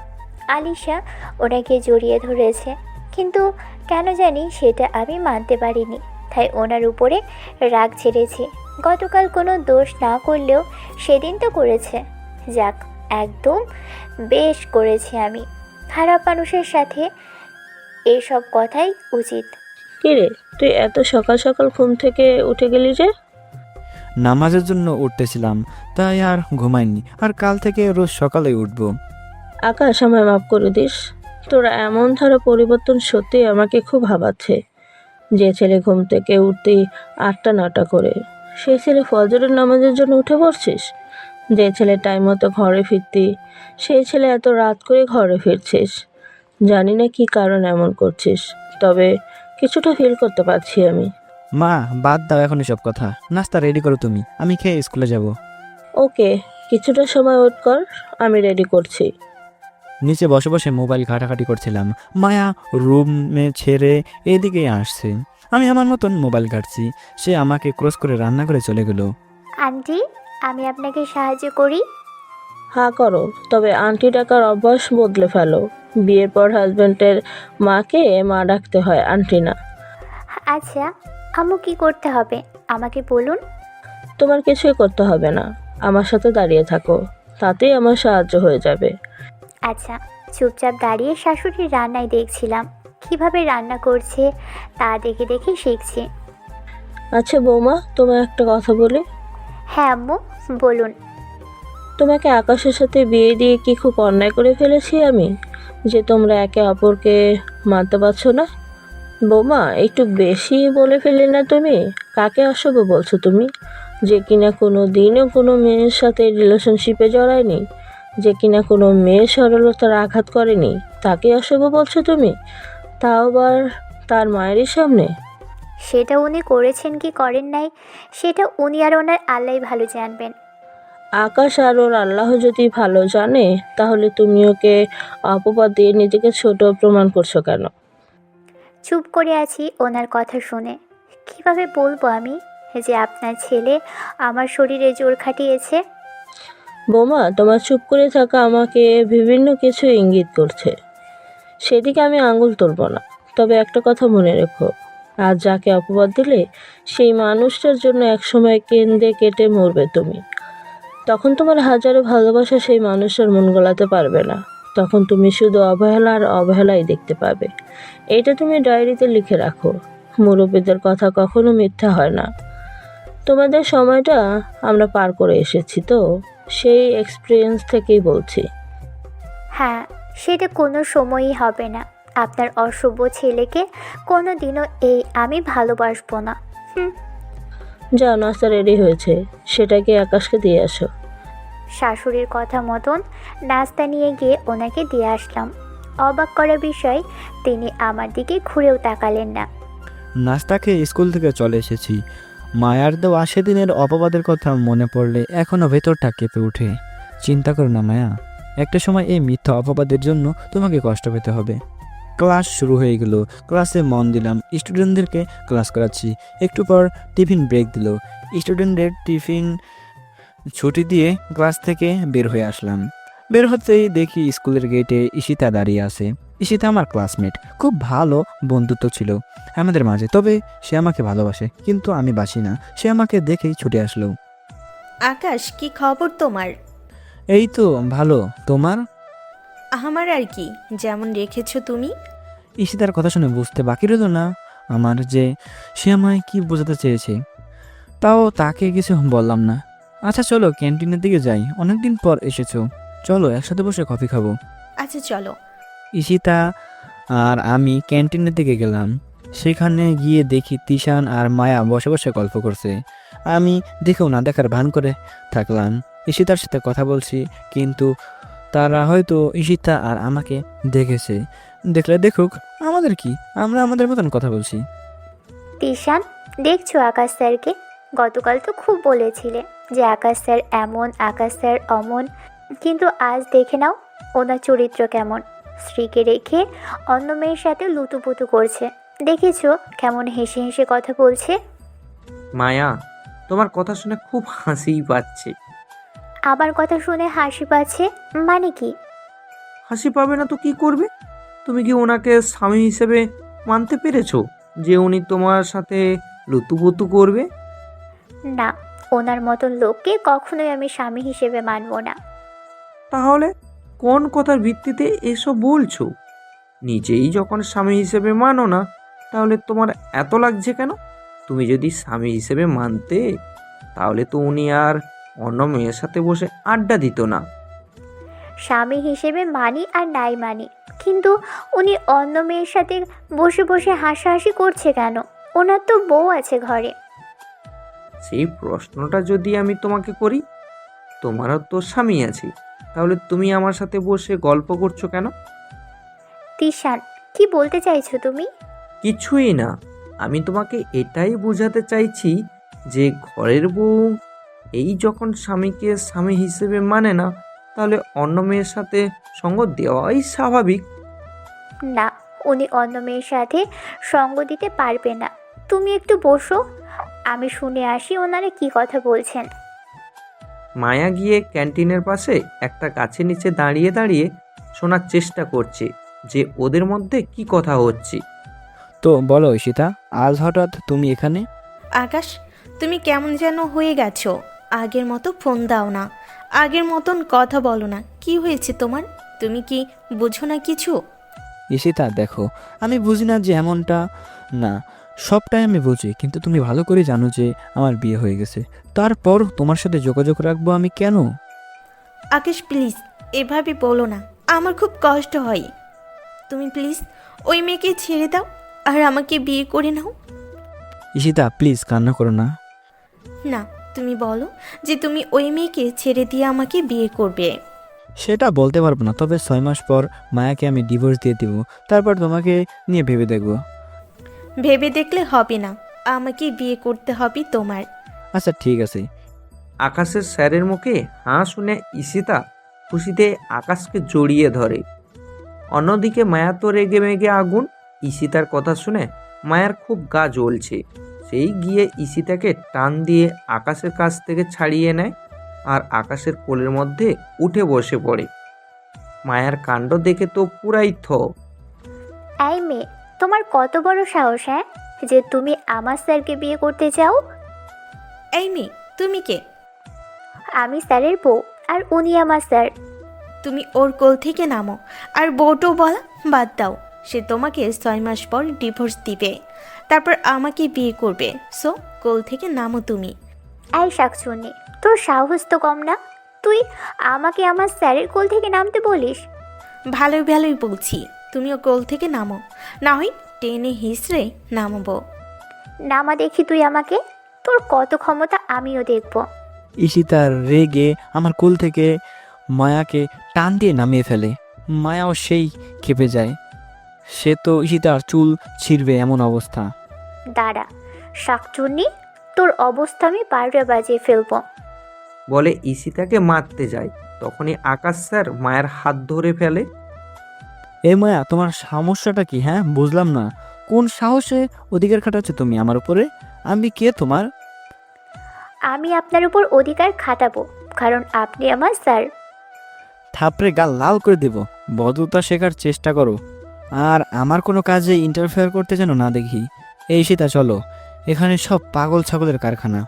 আলিশা ওনাকে জড়িয়ে ধরেছে, কিন্তু কেন জানি সেটা আমি মানতে পারিনি, তাই ওনার উপরে রাগ ছেড়েছি। গতকাল কোনো দোষ না করলেও সেদিন তো করেছে। যাক, একদম বেশ করেছি আমি। খারাপ মানুষের সাথে এসব কথাই উচিত। কিরে, তুই এত সকাল সকাল ঘুম থেকে উঠে গেলি যে? নামাজের জন্য উঠতেছিলাম, তাই আর ঘুমাইনি, আর কাল থেকে রোজ সকালে উঠবো। আকাশ, আমায় মাফ করে দিস। তোরা এমন ধারা পরিবর্তন সত্যি আমাকে খুব ভাবাচ্ছে। যে ছেলে ঘুম থেকে উঠতেই 8টা-9টা করে, সেই ছেলে ফজরের নামাজের জন্য উঠে পড়ছিস। যে ছেলে টাইম মতো ঘরে ফিরতি, সেই ছেলে এত রাত করে ঘরে ফিরছিস। জানি না কি কারণ এমন করছিস, তবে কিছুটা ফিল করতে পারছি আমি। মা, বাদ দাও এখন এসব কথা। নাস্তা রেডি করো তুমি, আমি খেয়ে স্কুলে যাব। ওকে, কিছুটা সময় ওয়েট কর, আমি রেডি করছি। নিচে বসে বসে মোবাইল ঘাটাঘাটি করছিলাম। মায়া রুমে ছেড়ে এদিকে আসছে। আমি আমার মতন মোবাইল ঘাটছি। সে আমাকে ক্রস করে রান্না করে চলে গেল। আন্টি, আমি আপনাকে সাহায্য করি? হ্যাঁ করো, তবে আন্টি ডাকার অভ্যাস বদলে ফেলো। বিয়ের পর হাজব্যান্ডের মাকে মা ডাকতে হয়, আন্টি না। আচ্ছা, আম্মু কি করতে হবে আমাকে বলুন। তোমার কিছুই করতে হবে না, আমার সাথে দাঁড়িয়ে থাকো, তাতেই আমার সাহায্য হয়ে যাবে। আচ্ছা, চুপচাপ দাঁড়িয়ে শাশুড়ির রান্নায় দেখছিলাম, কিভাবে রান্না করছে তা দেখে দেখে শিখছি। আচ্ছা বৌমা, তোমার একটা কথা বলি। হ্যাঁ আম্মু, বলুন। তোমাকে আকাশের সাথে বিয়ে দিয়ে কি খুব অন্যায় করে ফেলেছি আমি, যে তোমরা একে অপরকে মানতে পারছো না? বৌমা, একটু বেশি বলে ফেললে না তুমি? কাকে অশুভ বলছো তুমি? যে কিনা কোনো দিনও কোনো মেয়ের সাথে রিলেশনশিপে জড়ায়নি, যে কিনা কোনো মেয়ের সরলতার আঘাত করেনি, তাকে অশুভ বলছো তুমি, তাও আবার তার মায়েরই সামনে। সেটা উনি করেছেন কি করেন নাই, সেটা উনি আর ওনার আল্লাহ ভালো জানবেন। আকাশ আর ওর আল্লাহ যদি ভালো জানে, তাহলে তুমি ওকে অপবাদ দিয়ে নিজেকে ছোট প্রমাণ করছো কেন? চুপ করে আছি ওনার কথা শুনে। কিভাবে বলবো আমি যে আপনার ছেলে আমার শরীরে জোর খাটিয়েছে? বোমা, তোমার চুপ করে থাকা আমাকে বিভিন্ন কিছু ইঙ্গিত করছে, সেদিকে আমি আঙুল তুলব না। তবে একটা কথা মনে রেখো, আজ যাকে অপবাদ দিলে সেই মানুষটার জন্য একসময় কেঁদে কেটে মরবে তুমি। তখন তোমার হাজারো ভালোবাসা সেই মানুষটার মন গলাতে পারবে না। তখন তুমি শুধু অবহেলা আর অবহেলাই দেখতে পাবে। এটা তুমি ডায়েরিতে লিখে রাখো। মুরব্বীদের কথা কখনো মিথ্যা হয় না। তোমাদের সময়টা আমরা পার করে এসেছি তো, সেই এক্সপিরিয়েন্স থেকেই বলছি। হ্যাঁ, সেটা কোনো সময়ই হবে না। আপনার অশুভ ছেলেকে কোনো দিনও এই আমি ভালোবাসবো না। যাও, নাস্তা রেডি হয়েছে, সেটাকে আকাশকে দিয়ে আসো। শাশুড়ির কথা মতন নাস্তা নিয়ে গিয়ে ওনাকে দিয়ে আসলাম। অবাক করার বিষয়, তিনি আমার দিকে ঘুরেও তাকালেন না। নাস্তা খেয়ে স্কুল থেকে চলে এসেছি। মায়ার দেওয়া সেদিনের অপবাদের কথা মনে পড়লে এখনও ভেতরটা কেঁপে ওঠে। চিন্তা করো না মায়া, একটা সময় এই মিথ্যা অপবাদের জন্য তোমাকে কষ্ট পেতে হবে। ক্লাস শুরু হয়ে গেল। ক্লাসে মন দিলাম, স্টুডেন্টদেরকে ক্লাস করাচ্ছি। একটু পর টিফিন ব্রেক দিল। স্টুডেন্টদের টিফিন ছুটি দিয়ে ক্লাস থেকে বের হয়ে আসলাম। বের হতেই দেখি স্কুলের গেটে ঈশিতা দাঁড়িয়ে আছে। ঈশিতা আমার ক্লাসমেট, খুব ভালো বন্ধুত্ব ছিল আমাদের মাঝে। তবে সে আমাকে ভালোবাসে, কিন্তু আমি বাসি না। সে আমাকে দেখেই ছুটে আসলো। আকাশ, কি খবর তোমার? এই তো ভালো, তোমার? আমার আর কি, যেমন রেখেছো তুমি। ঈশিতার কথা শুনে বুঝতে বাকি রইল না আমার যে সে আমায় কি বোঝাতে চেয়েছে। তাও তাকে কিছু বললাম না। আচ্ছা চলো ক্যান্টিনের দিকে যাই, অনেকদিন পর এসেছো, চলো একসাথে বসে কফি খাবো। আচ্ছা চলো। ঈশিতা আর আমি ক্যান্টিনের দিকে গেলাম। সেখানে গিয়ে দেখি তিশান আর মায়া বসে বসে গল্প করছে। আমি দেখেও না দেখার ভান করে থাকলাম। ঈশিতার সাথে কথা বলছি, কিন্তু তারা হয়তো ঈশিতা আর আমাকে দেখেছে। দেখলে দেখুক, আমাদের কি, আমরা আমাদের মতন কথা বলছি। তিশান, দেখছো আকাশ স্যারকে? গতকাল তো খুব বলেছিলে যে আকাশ স্যার এমন, আকাশ স্যার অমন, কিন্তু আজ দেখে নাও ওনার চরিত্র কেমন। স্ত্রীকে রেখে অন্য মেয়ের সাথে লুতুপুতু করছে। দেখেছো কেমন হেসে হেসে কথা বলছে? মায়া, তোমার কথা শুনে খুব হাসিই পাচ্ছে। আমার কথা শুনে হাসি পাচ্ছে মানে কি? হাসি পাবে না তো কি করবে? তুমি কি ওনাকে স্বামী হিসেবে মানতে পেরেছো যে উনি তোমার সাথে লুতুপুতু করবে? না, ওনার মতন লোককে কখনোই আমি স্বামী হিসেবে মানব না। তাহলে কোন কথার ভিত্তিতে এসব বলছো? নিজেই যখন স্বামী হিসেবে মানো না, তাহলে তোমার এত লাগছে কেন? তুমি যদি স্বামী হিসেবে মানতে, তাহলে তো উনি আর অন্য মেয়ের সাথে বসে আড্ডা দিত না। স্বামী হিসেবে মানি আর নাই মানি, কিন্তু উনি অন্য মেয়ের সাথে বসে বসে হাসাহাসি করছে কেন? ওনার তো বউ আছে ঘরে। সেই প্রশ্নটা যদি আমি তোমাকে করি, তোমারও তো স্বামী আছে, তাহলে তুমি আমার সাথে বসে গল্প করছো কেন? তিশান, কি বলতে চাইছো তুমি? কিছুই না, আমি তোমাকে এটাই বোঝাতে চাইছি যে ঘরের বউ এই যখন স্বামীকে স্বামী হিসেবে মানে না, তাহলে অন্য মেয়ের সাথে সঙ্গ দেওয়াই স্বাভাবিক। না, উনি অন্য মেয়ের সাথে সঙ্গ দিতে পারবে না। তুমি একটু বসো, আমি শুনে আসি ওনারা কি কথা বলছেন। মায়া গিয়ে ক্যান্টিনের পাশে একটা গাছের নিচে দাঁড়িয়ে দাঁড়িয়ে শোনার চেষ্টা করছে যে ওদের মধ্যে কি কথা হচ্ছে। তো বলো ঈশিতা, আজ হঠাৎ তুমি এখানে? আকাশ, তুমি কেমন যেন হয়ে গেছো। আগের মতো ফোন দাও না, আগের মতন কথা বলো না। কি হয়েছে তোমার? তুমি কি বুঝো না কিছু? ঈশিতা দেখো, আমি বুঝি না যে এমনটা না, সবটাই আমি বুঝি, কিন্তু তুমি ভালো করে জানো যে আমার বিয়ে হয়ে গেছে। তারপর তোমার সাথে যোগাযোগ রাখবো আমি কেন? আকাশ প্লিজ এভাবে বলো না, আমার খুব কষ্ট হয়। তুমি প্লিজ ওই মেয়েকে ছেড়ে দাও আর আমাকে বিয়ে করে নাও। ঈশিতা প্লিজ কান্না করো না। না, তুমি বলো যে তুমি ওই মেয়েকে ছেড়ে দিয়ে আমাকে বিয়ে করবে। সেটা বলতে পারবো না, তবে 6 মাস পর মায়াকে আমি ডিভোর্স দিয়ে দিব, তারপর তোমাকে নিয়ে ভেবে দেখবো। ভেবে দেখলে হবে না, আমাকে বিয়ে করতে হবে তোমার। আচ্ছা ঠিক আছে। আকাশের স্যারের মুখে হাঁ শুনে ঈশিতা খুশিতে আকাশকে জড়িয়ে ধরে। অন্যদিকে মায়া তো রেগে মেগে আগুন। ঈশিতার কথা শুনে মায়ার খুব গা জ্বলছে। সেই গিয়ে ঈশিতাকে টান দিয়ে আকাশের কাছ থেকে ছাড়িয়ে নেয় আর আকাশের কোলের মধ্যে উঠে বসে পড়ে। মায়ার কাণ্ড দেখে তো পুরাই এই মেয়ে, তোমার কত বড় সাহস, হ্যাঁ, যে তুমি আমার স্যারকে বিয়ে করতে চাও? এই মেয়ে, তুমি কে? আমি স্যারের বউ আর উনি আমার স্যার। তুমি ওর কোল থেকে নামো, আর বউটো বলা বাদ দাও। সে তোমাকে 6 মাস পর ডিভোর্স দিবে, তারপর আমাকে বিয়ে করবে। সো কোল থেকে নামো তুমি। এই শাকচুন্নি, তোর সাহস তো কম না, তুই আমাকে আমার স্যারের কোল থেকে নামতে বলিস? ভালোই ভালোই বলছি, তুমিও কোল থেকে নামো, না হয় টেনে হিসড়ে নামবো। নামা দেখি তুই আমাকে, তোর কত ক্ষমতা আমিও দেখব। ঈশিতার রেগে আমার কোল থেকে মায়াকে টান দিয়ে নামিয়ে ফেলে। মায়াও সেই খেপে যায়, সে তো ঈশিতার চুল ছিঁড়বে এমন অবস্থা। দাঁড়া শাকচুন্নি, তোর অবস্থা আমি 12টা বাজিয়ে ফেলবো। বলে ঈশিতাকে মারতে যায়। তখনই আকাশ স্যার মায়ের হাত ধরে ফেলে। এ মায়া, তোমার সমস্যাটা কি? হ্যাঁ, বুঝলাম না, কোন সাহসে অধিকার খাটাচ্ছ তুমি আমার উপরে? আমি কে তোমার? আমি আপনার উপর অধিকার খাটাবো কারণ আপনি আমার স্যার। থাপড়ে গাল লাল করে দেব। ভদ্রতা শেখার চেষ্টা করো, আর আমার কোনো কাজে ইন্টারফেয়ার করতে যেন না দেখি। এই সীতা চলো, এখানে সব পাগল ছাগলের কারখানা।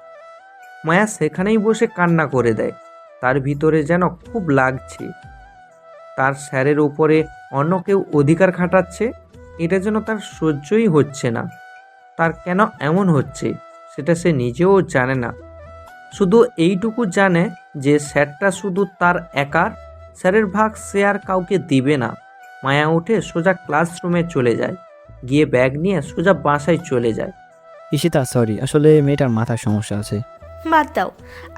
মায়া সেখানেই বসে কান্না করে দেয়। তার ভিতরে যেন খুব লাগছে, তার স্যারের উপরে অন্য কেউ অধিকার খাটাচ্ছে। এটা যেন তার সহ্যই হচ্ছে না। তার কেন এমন হচ্ছে সেটা সে নিজেও জানে না। শুধু এইটুকু জানে যে স্যারটা শুধু তার একার, স্যারের ভাগ সে আর কাউকে দিবে না। মায়া উঠে সোজা ক্লাসরুমে চলে যায়, গিয়ে ব্যাগ নিয়ে সোজা বাসায় চলে যায়। ঈশিতা সরি, আসলে মেয়েটার মাথার সমস্যা আছে। বাদ দাও,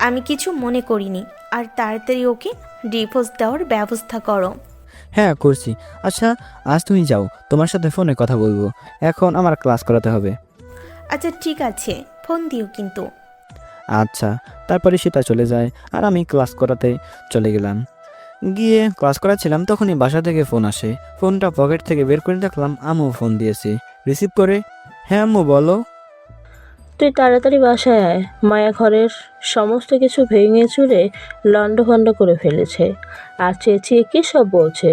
আমি কিছু মনে করিনি। আর তাড়াতাড়ি ওকে ডিভোর্স দেওয়ার ব্যবস্থা করো। হ্যাঁ করছি। আচ্ছা আজ তুমি যাও, তোমার সাথে ফোনে কথা বলবো, এখন আমার ক্লাস করাতে হবে। আচ্ছা ঠিক আছে, ফোন দিও কিন্তু। আচ্ছা। তারপরে সীতা চলে যায় আর আমি ক্লাস করাতে চলে গেলাম। গিয়ে ক্লাস করাচ্ছিলাম, তখনই বাসা থেকে ফোন আসে। ফোনটা পকেট থেকে বের করে দেখলাম আম্মু ফোন দিয়েছে। রিসিভ করে, হ্যাঁ আম্মু বলো। তুই তাড়াতাড়ি বাসায় আয়, মায়া ঘরের সমস্ত কিছু ভেঙে চুরে লণ্ডভণ্ড করে ফেলেছে আর চেঁচিয়ে কি সব বলছে।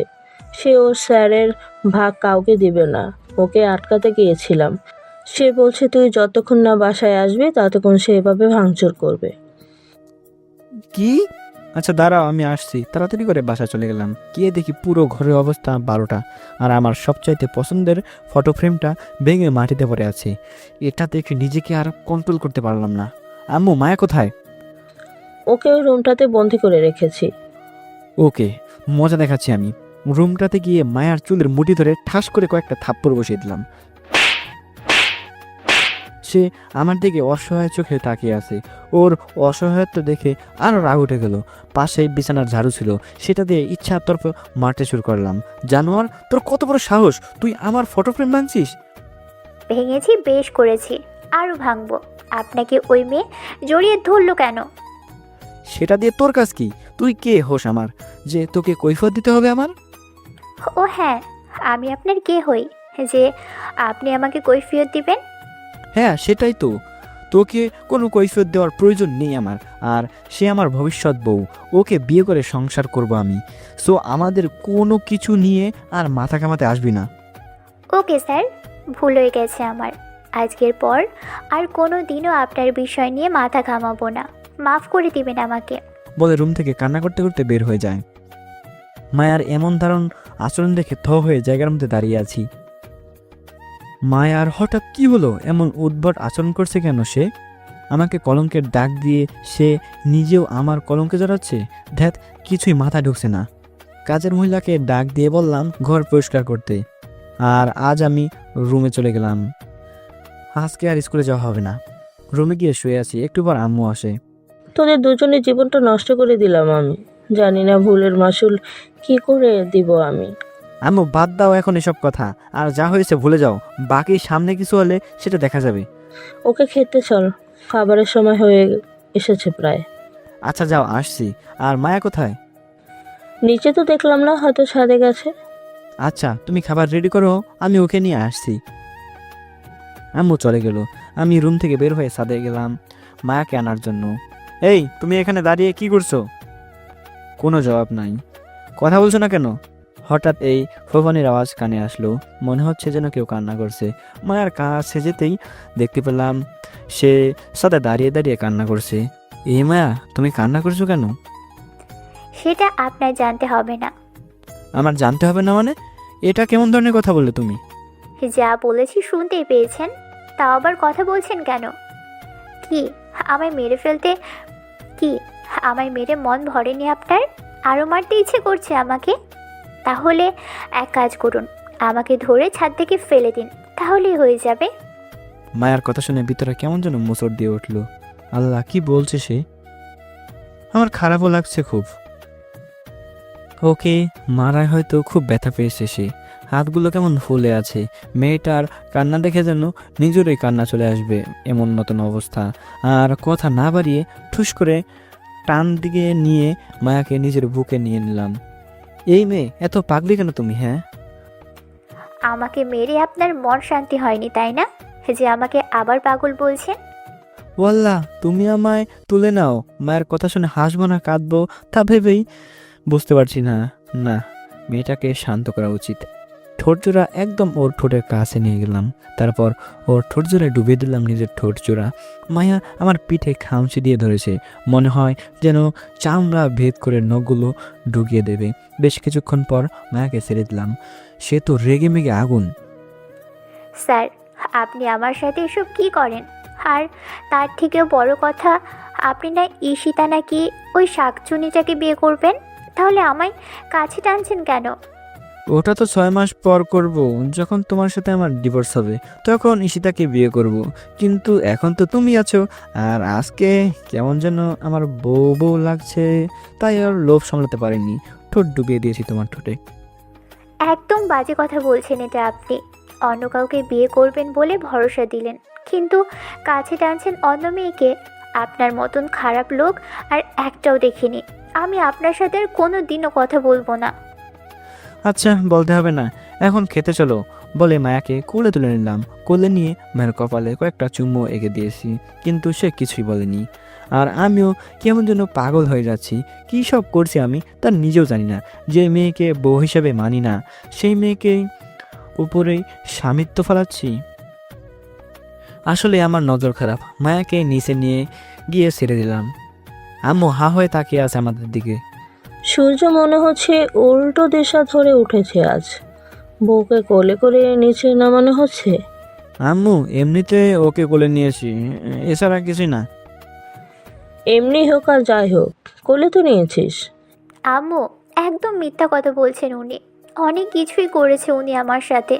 সে ওর স্যারের ভাগ কাউকে দিবে না, ওকে আটকাতে গিয়েছিলাম। সে বলছে তুই যতক্ষণ না বাসায় আসবি ততক্ষণ সে এভাবে ভাঙচুর করবে। কি? আচ্ছা দাঁড়াও, আমি আসছি। তাড়াতাড়ি করে বাসা চলে গেলাম। গিয়ে দেখি পুরো ঘরের অবস্থা 12টা, আর আমার সবচাইতে পছন্দের ফটো ফ্রেমটা ভেঙে মাটিতে পড়ে আছে। এটা দেখে নিজেকে আর কন্ট্রোল করতে পারলাম না। আম্মু মায়া কোথায়? ওকে ওই রুমটাতে বন্দি করে রেখেছি। ওকে, মজা দেখাচ্ছি আমি। রুমটাতে গিয়ে মায়ার চুলের মুঠি ধরে ঠাস করে কয়েকটা থাপ্পড় বসিয়ে দিলাম। সে আমার দিকে অসহায় চোখে তাকিয়ে আছে। ওর অসহায়ত্ব দেখে আরও রাগ উঠে গেল। পাশেই বিছানার ঝাড়ু ছিল, সেটা দিয়ে ইচ্ছা তরফ মারতে শুরু করলাম। জানোয়ার, তোর কত বড় সাহস, তুই আমার ফটো ফ্রেম ভাঙছিস? ভেঙেছি, বেশ করেছি, আরও ভাঙবো। আপনাকে ওই মেয়ে জড়িয়ে ধরলো কেন? সেটা দিয়ে তোর কাজ কি? তুই কে হোস আমার যে তোকে কৈফিয়ত দিতে হবে আমার? ও হ্যাঁ, আমি আপনার কে হই যে আপনি আমাকে কৈফিয়ত দিবেন? হ্যাঁ সেটাই তো, তোকে কোনো কৈফিয়ত দেওয়ার প্রয়োজন নেই আমার। আর সে আমার ভবিষ্যৎ বউ, ওকে বিয়ে করে সংসার করব আমি। সো আমাদের কোনো কিছু নিয়ে আর মাথা কামাতে আসবি না। ওকে স্যার, ভুল হয়ে গেছে আমার। আজকের পর আর কোনো দিনও আপনার বিষয় নিয়ে মাথা ঘামাবো না। মাফ করে দিবেন আমাকে। বলে রুম থেকে কান্না করতে করতে বের হয়ে যায়। মায়ার এমন দারুণ আচরণ দেখে থ হয়ে জায়গার মধ্যে দাঁড়িয়ে আছি। মায়ার হঠাৎ কি হলো? এমন উদ্ভট আচরণ করছে কেন সে? আমাকে কলঙ্কের দাগ দিয়ে সে নিজেও আমার কলঙ্কে জড়াচ্ছে। ধ্যাত, কিছুই মাথা ঢুকছে না। কাজের মহিলাকে ডাক দিয়ে বললাম ঘর পরিষ্কার করতে। আর আজ আমি রুমে চলে গেলাম। আজকে আর স্কুলে যাওয়া হবে না। রুমে গিয়ে শুয়ে আছি, একটু পর আম্মু আসে। তোদের দুজনের জীবনটা নষ্ট করে দিলাম আমি। জানি না ভুলের মাসুল কি করে দিব আমি। আম্মু বাদ দাও এখন এসব কথা, আর যা হয়েছে ভুলে যাও। বাকি সামনে কিছু হলে সেটা দেখা যাবে। ওকে খেতে চল, খাবারের সময় হয়ে এসেছে প্রায়। আচ্ছা যাও, আসছি। আর মায়া কোথায়? নিচে তো দেখলাম না, হয়তো ছাদে গেছে। আচ্ছা তুমি খাবার রেডি করো, আমি ওকে নিয়ে আসছি। আম্মু চলে গেল। আমি রুম থেকে বের হয়ে ছাদে গেলাম মায়াকে আনার জন্য। এই তুমি এখানে দাঁড়িয়ে কি করছো? কোনো জবাব নাই। কথা বলছো না কেন? হঠাৎ এই ফোফানির আওয়াজ কানে আসলো। মনে হচ্ছে যেন কেউ কান্না করছে। মায়ার কাছে যেতেই দেখতে পেলাম সে সাথে দাঁড়িয়ে দাঁড়িয়ে কান্না করছে। এই মায়া, তুমি কান্না করছো কেন? সেটা আপনার জানতে হবে না। আমার জানতে হবে না মানে? এটা কেমন ধরনের কথা বললে তুমি? যা বলেছি শুনতেই পেয়েছেন, তাও আবার কথা বলছেন কেন? কি আমায় মেরে ফেলতে, কি আমায় মেরে মন ভরেনি আপনার? আরও মারতে ইচ্ছে করছে আমাকে? তাহলে এক কাজ করুন, আমাকে ধরে ছাদ থেকে ফেলে দিন, তাহলেই হয়ে যাবে। মায়ার কথা শুনে ভিতরে কেমন যেন মোচড় দিয়ে উঠল। আল্লাহ, কি বলছে সে? আমার খারাপও লাগছে খুব। ওকে মারায় হয়তো খুব ব্যথা পেয়েছে সে। হাতগুলো কেমন ফুলে আছে। মেয়েটার কান্না দেখে যেন নিজেরই কান্না চলে আসবে, এমন মতন অবস্থা। আর কথা না বাড়িয়ে ঠুস করে টান দিকে নিয়ে মায়াকে নিজের বুকে নিয়ে নিলাম। এই মেয়ে, এত পাগলি কেন তুমি? হ্যাঁ, আমাকে মেরে আপনার মন শান্তি হয়নি তাই না, যে আমাকে আবার পাগল বলছেন? ওয়াল্লাহ, তুমি আমায় তুলে নাও। মায়ের কথা শুনে হাসবো না কাঁদবো তা ভেবেই বুঝতে পারছি না। না, মেয়েটাকে শান্ত করা উচিত। ঠোঁটজোড়া একদম ওর ঠোঁটের কাছে নিয়ে গেলাম। তারপর ওর ঠোঁটজোড়ায় ডুবিয়ে দিলাম নিজের ঠোঁটজোড়া। মায়া আমার পিঠে খামচি দিয়ে ধরেছে। মনে হয় যেন চামড়া ভেদ করে নখগুলো ঢুকিয়ে দেবে। বেশ কিছুক্ষণ পর মায়াকে ছেড়ে দিলাম। সে তো রেগে মেগে আগুন। স্যার, আপনি আমার সাথে এসব কি করেন? আর তার থেকেও বড় কথা, আপনি না ঈশিতা নাকি ওই শাকচুনিটাকে বিয়ে করবেন? তাহলে আমায় কাছে টানছেন কেন? ওটা তো 6 মাস পর করব, যখন তোমার সাথে আমার ডিভোর্স হবে তখন ঈশিতাকে বিয়ে করব। কিন্তু এখন তো তুমি আছো। আর আজকে কেমন যেন আমার বউ বউ লাগছে, তাই আর লোভ সামলাতে পারিনি, ঠোঁট ডুবিয়ে দিয়েছি তোমার ঠোঁটে। একদম বাজে কথা বলছেন এটা আপনি। অন্য কাউকে বিয়ে করবেন বলে ভরসা দিলেন, কিন্তু কাছে টানছেন অন্য মেয়েকে। আপনার মতন খারাপ লোক আর একটাও দেখিনি। আমি আপনার সাথে আর কোনো দিনও কথা বলবো না। আচ্ছা বলতে হবে না, এখন খেতে চলো বলে মায়াকে কোলে তুলে নিলাম। কোলে নিয়ে মায়ের কপালে কয়েকটা চুম্বো এঁকে দিয়েছি, কিন্তু সে কিছুই বলেনি। আর আমিও কেমন যেন পাগল হয়ে যাচ্ছি। কী সব করছি আমি তার নিজেও জানি না। যে মেয়েকে বউ হিসাবে মানি না, সেই মেয়েকে উপরেই স্বামিত্ব ফেলাচ্ছি। আসলে আমার নজর খারাপ। মায়াকে নিচে নিয়ে গিয়ে ছেড়ে দিলাম। আম্মু হা হয়ে তাকিয়ে আছে আমাদের দিকে। সূর্য মনে হচ্ছে উল্টো দিশা ধরে উঠেছে আজ। বউকে কোলে করে নিচে নামানো হচ্ছে। আম্মু এমনিতে ওকে কোলে নিয়েছি, এছাড়া কিছুই না। এমনি হোক আর যাই হোক, কোলে তো নিয়েছিস। আম্মু, একদম মিথ্যা কথা বলছেন উনি। অনেক কিছুই করেছে উনি আমার সাথে।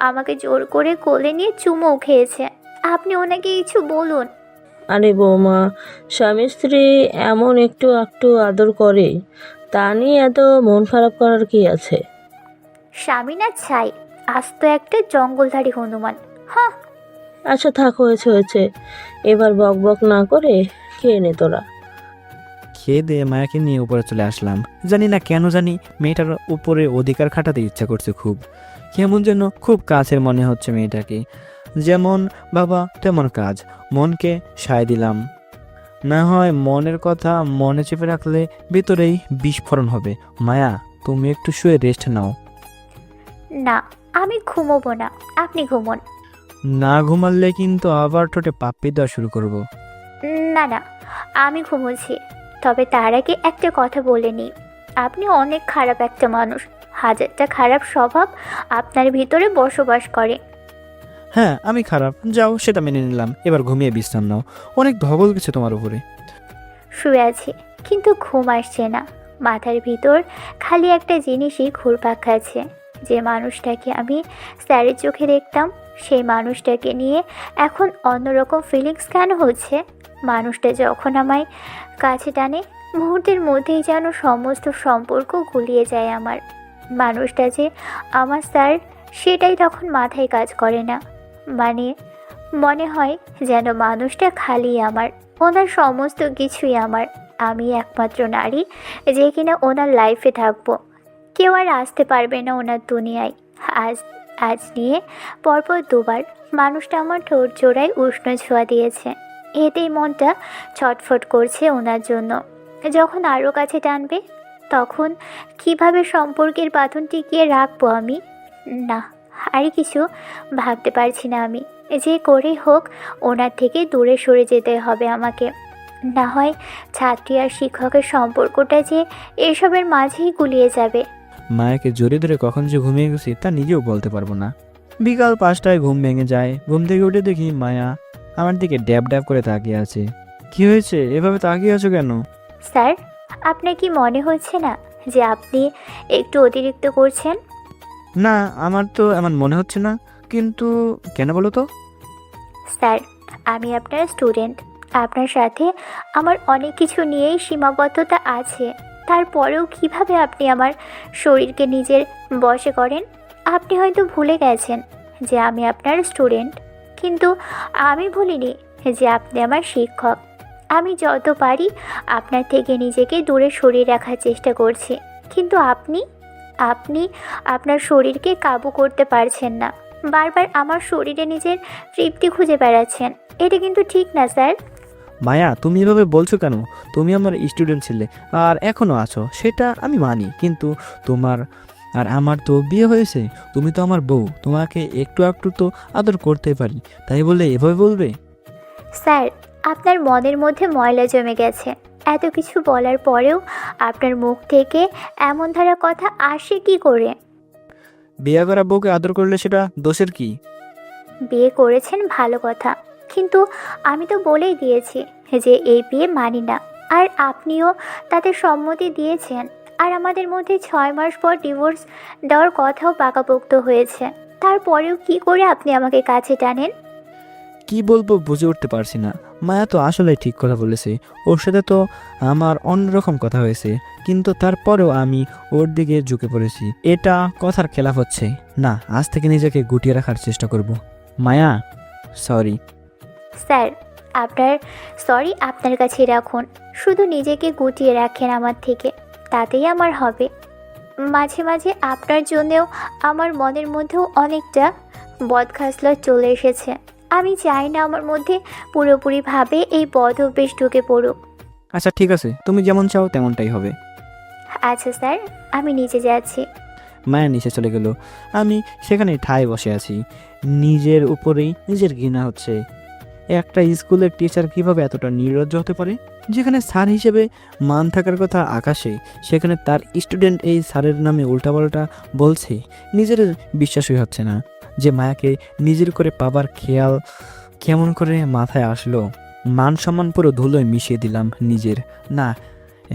আমাকে জোর করে কোলে নিয়ে চুমো খেয়েছে। আপনি ওনাকে কিছু বলুন। আরে বৌমা, স্বামী স্ত্রী এমন একটু একটু আদর করে, তা নিয়ে এত মন খারাপ করার কি আছে? স্বামী না ছাই, আস্ত একটা জঙ্গলধারী হনুমান। হ্যাঁ। আচ্ছা থাক, হয়েছে হয়েছে, এবার বক বক না করে খেয়ে নে তোরা। খেয়ে দিয়ে মায়াকে নিয়ে উপরে চলে আসলাম। জানি না কেন জানি মেয়েটার উপরে অধিকার খাটাতে ইচ্ছা করছে খুব। কেমন যেন খুব কাছের মনে হচ্ছে মেয়েটাকে। যেমন বাবা তেমন কাজ, মনকে সায় দিলাম। না হয় মনের কথা মনে চেপে রাখলে ভিতরেই বিস্ফোরণ হবে। মায়া, তুমি একটু শুয়ে রেস্ট নাও। না, আমি ঘুমোবো না, আপনি ঘুমোন। না ঘুমালে কিন্তু আবার ঠোঁটে পাপ্পি দেওয়া শুরু করব। না না, আমি ঘুমোচ্ছি। তবে তার আগে একটা কথা বলে নিই, আপনি অনেক খারাপ একটা মানুষ। হাজারটা খারাপ স্বভাব আপনার ভিতরে বসবাস করে। হ্যাঁ আমি খারাপ, যাও সেটা মেনে নিলাম। এবার ঘুমিয়ে বিশ্রাম নাও, অনেক ধবল গেছে তোমার উপরে। শুয়ে আছি কিন্তু ঘুম আসছে না। মাথার ভিতর খালি একটা জিনিসই ঘুরপাক খাচ্ছে। যে মানুষটাকে আমি স্যারের চোখে দেখতাম, সেই মানুষটাকে নিয়ে এখন অন্যরকম ফিলিংস কেন হচ্ছে। মানুষটা যখন আমায় কাছে টানে, মুহূর্তের মধ্যেই যেন সমস্ত সম্পর্ক গুলিয়ে যায় আমার। মানুষটা যে আমার স্যার, সেটাই তখন মাথায় কাজ করে না। মানে মনে হয় যেন মানুষটা খালি আমার, ওনার সমস্ত কিছুই আমার। আমি একমাত্র নারী যে কিনা ওনার লাইফে থাকবো। কেউ আর আসতে পারবে না ওনার দুনিয়ায়। আজ আজ নিয়ে পরপর দুবার মানুষটা আমার ঠোঁট জোড়ায় উষ্ণ ছোঁয়া দিয়েছে। এতেই মনটা ছটফট করছে ওনার জন্য। যখন আরও কাছে টানবে, তখন কিভাবে সম্পর্কের বাঁধন টিকিয়ে রাখবো আমি? না, আর কিছু ভাবতে পারছি না আমি। যে করেই হোক ওনার থেকে দূরে সরে যেতে হবে আমাকে। না হয় ছাত্রী আর শিক্ষকের সম্পর্কটা যে এসবের মাঝেই গুলিয়ে যাবে। মায়াকে জড়িয়ে ধরে কখন যে ঘুমিয়ে গেছি তা নিজেও বলতে পারবো না। বিকাল 5টায় ঘুম ভেঙে যায়। ঘুম থেকে উঠে দেখি মায়া আমার দিকে ড্যাব ড্যাব করে তাকিয়ে আছে। কি হয়েছে, এভাবে তাকিয়ে আছো কেন? স্যার, আপনার কি মনে হচ্ছে না যে আপনি একটু অতিরিক্ত করছেন? না, আমার তো এমন মনে হচ্ছে না, কিন্তু কেন বলো তো? স্যার, আমি আপনার স্টুডেন্ট। আপনার সাথে আমার অনেক কিছু নিয়েই সীমাবদ্ধতা আছে। তারপরেও কিভাবে আপনি আমার শরীরকে নিজের বশে করেন? আপনি হয়তো ভুলে গেছেন যে আমি আপনার স্টুডেন্ট, কিন্তু আমি ভুলিনি যে আপনি আমার শিক্ষক। আমি যত পারি আপনার থেকে নিজেকে দূরে সরিয়ে রাখার চেষ্টা করছি, কিন্তু আপনি আপনি আপনার শরীরকে কাবু করতে পারছেন না। বারবার আমার শরীরে নিজের তৃপ্তি খুঁজে বেড়াচ্ছেন। এটা কিন্তু ঠিক না স্যার। মায়া, তুমি এভাবে বলছো কেন? তুমি আমার স্টুডেন্ট ছিলে আর এখনো আছো, সেটা আমি মানি, কিন্তু তোমার আর আমার তো বিয়ে হয়েছে। তুমি তো আমার বউ, তোমাকে একটু একটু তো আদর করতে পারি, তাই বলে এভাবে বলবে? স্যার, আপনার মনের মধ্যে ময়লা জমে গেছে। এত কিছু বলার পরেও আপনার মুখ থেকে এমন ধারা কথা আসে কি করে? বিয়ে করা বউকে আদর করলে সেটা দোষের কি? বিয়ে করেছেন ভালো কথা, কিন্তু আমি তো বলেই দিয়েছি যে এই বিয়ে মানি না। আর আপনিও তাতে সম্মতি দিয়েছেন। আর আমাদের মধ্যে 6 মাস পর ডিভোর্স দেওয়ার কথাও পাকাপোক্ত হয়েছে। তারপরেও কি করে আপনি আমাকে কাছে টানেন? কি বলবো বুঝে উঠতে পারছি না। মায়া তো আসলে ঠিক কথা বলেছে, ওর সাথে তো আমার অন্যরকম কথা হয়েছে, কিন্তু তারপরেও আমি ওর দিকে ঝুঁকে পড়েছি। এটা কথার খেলাফ হচ্ছে না। আজ থেকে নিজেকে গুটিয়ে রাখার চেষ্টা করব। মায়া, সরি। স্যার, আপনার সরি আপনার কাছে রাখুন। শুধু নিজেকে গুটিয়ে রাখেন আমার থেকে, তাতেই আমার হবে। মাঝে মাঝে আপনার জন্যেও আমার মনের মধ্যেও অনেকটা বদখাসলত চলে এসেছে। আমি চাই না আমার মধ্যে পুরোপুরিভাবে এই বদ অভ্যেস ঢুকে পড়ুক। আচ্ছা ঠিক আছে, তুমি যেমন চাও তেমনটাই হবে। আচ্ছা স্যার, আমি নিচে যাচ্ছি। মায়া নিচে চলে গেল। আমি সেখানে ঠায় বসে আছি। নিজের উপরেই নিজের ঘৃণা হচ্ছে। একটা স্কুলের টিচার কিভাবে এতটা নির্লজ্জ হতে পারে? যেখানে স্যার হিসেবে মান থাকার কথা আকাশে, সেখানে তার স্টুডেন্ট এই স্যারের নামে উল্টাপাল্টা বলছে। নিজের বিশ্বাসই হচ্ছে না যে মায়াকে নিজের করে পাবার খেয়াল কেমন করে মাথায় আসলো। মান সম্মান পুরো ধুলোয় মিশিয়ে দিলাম নিজের। না,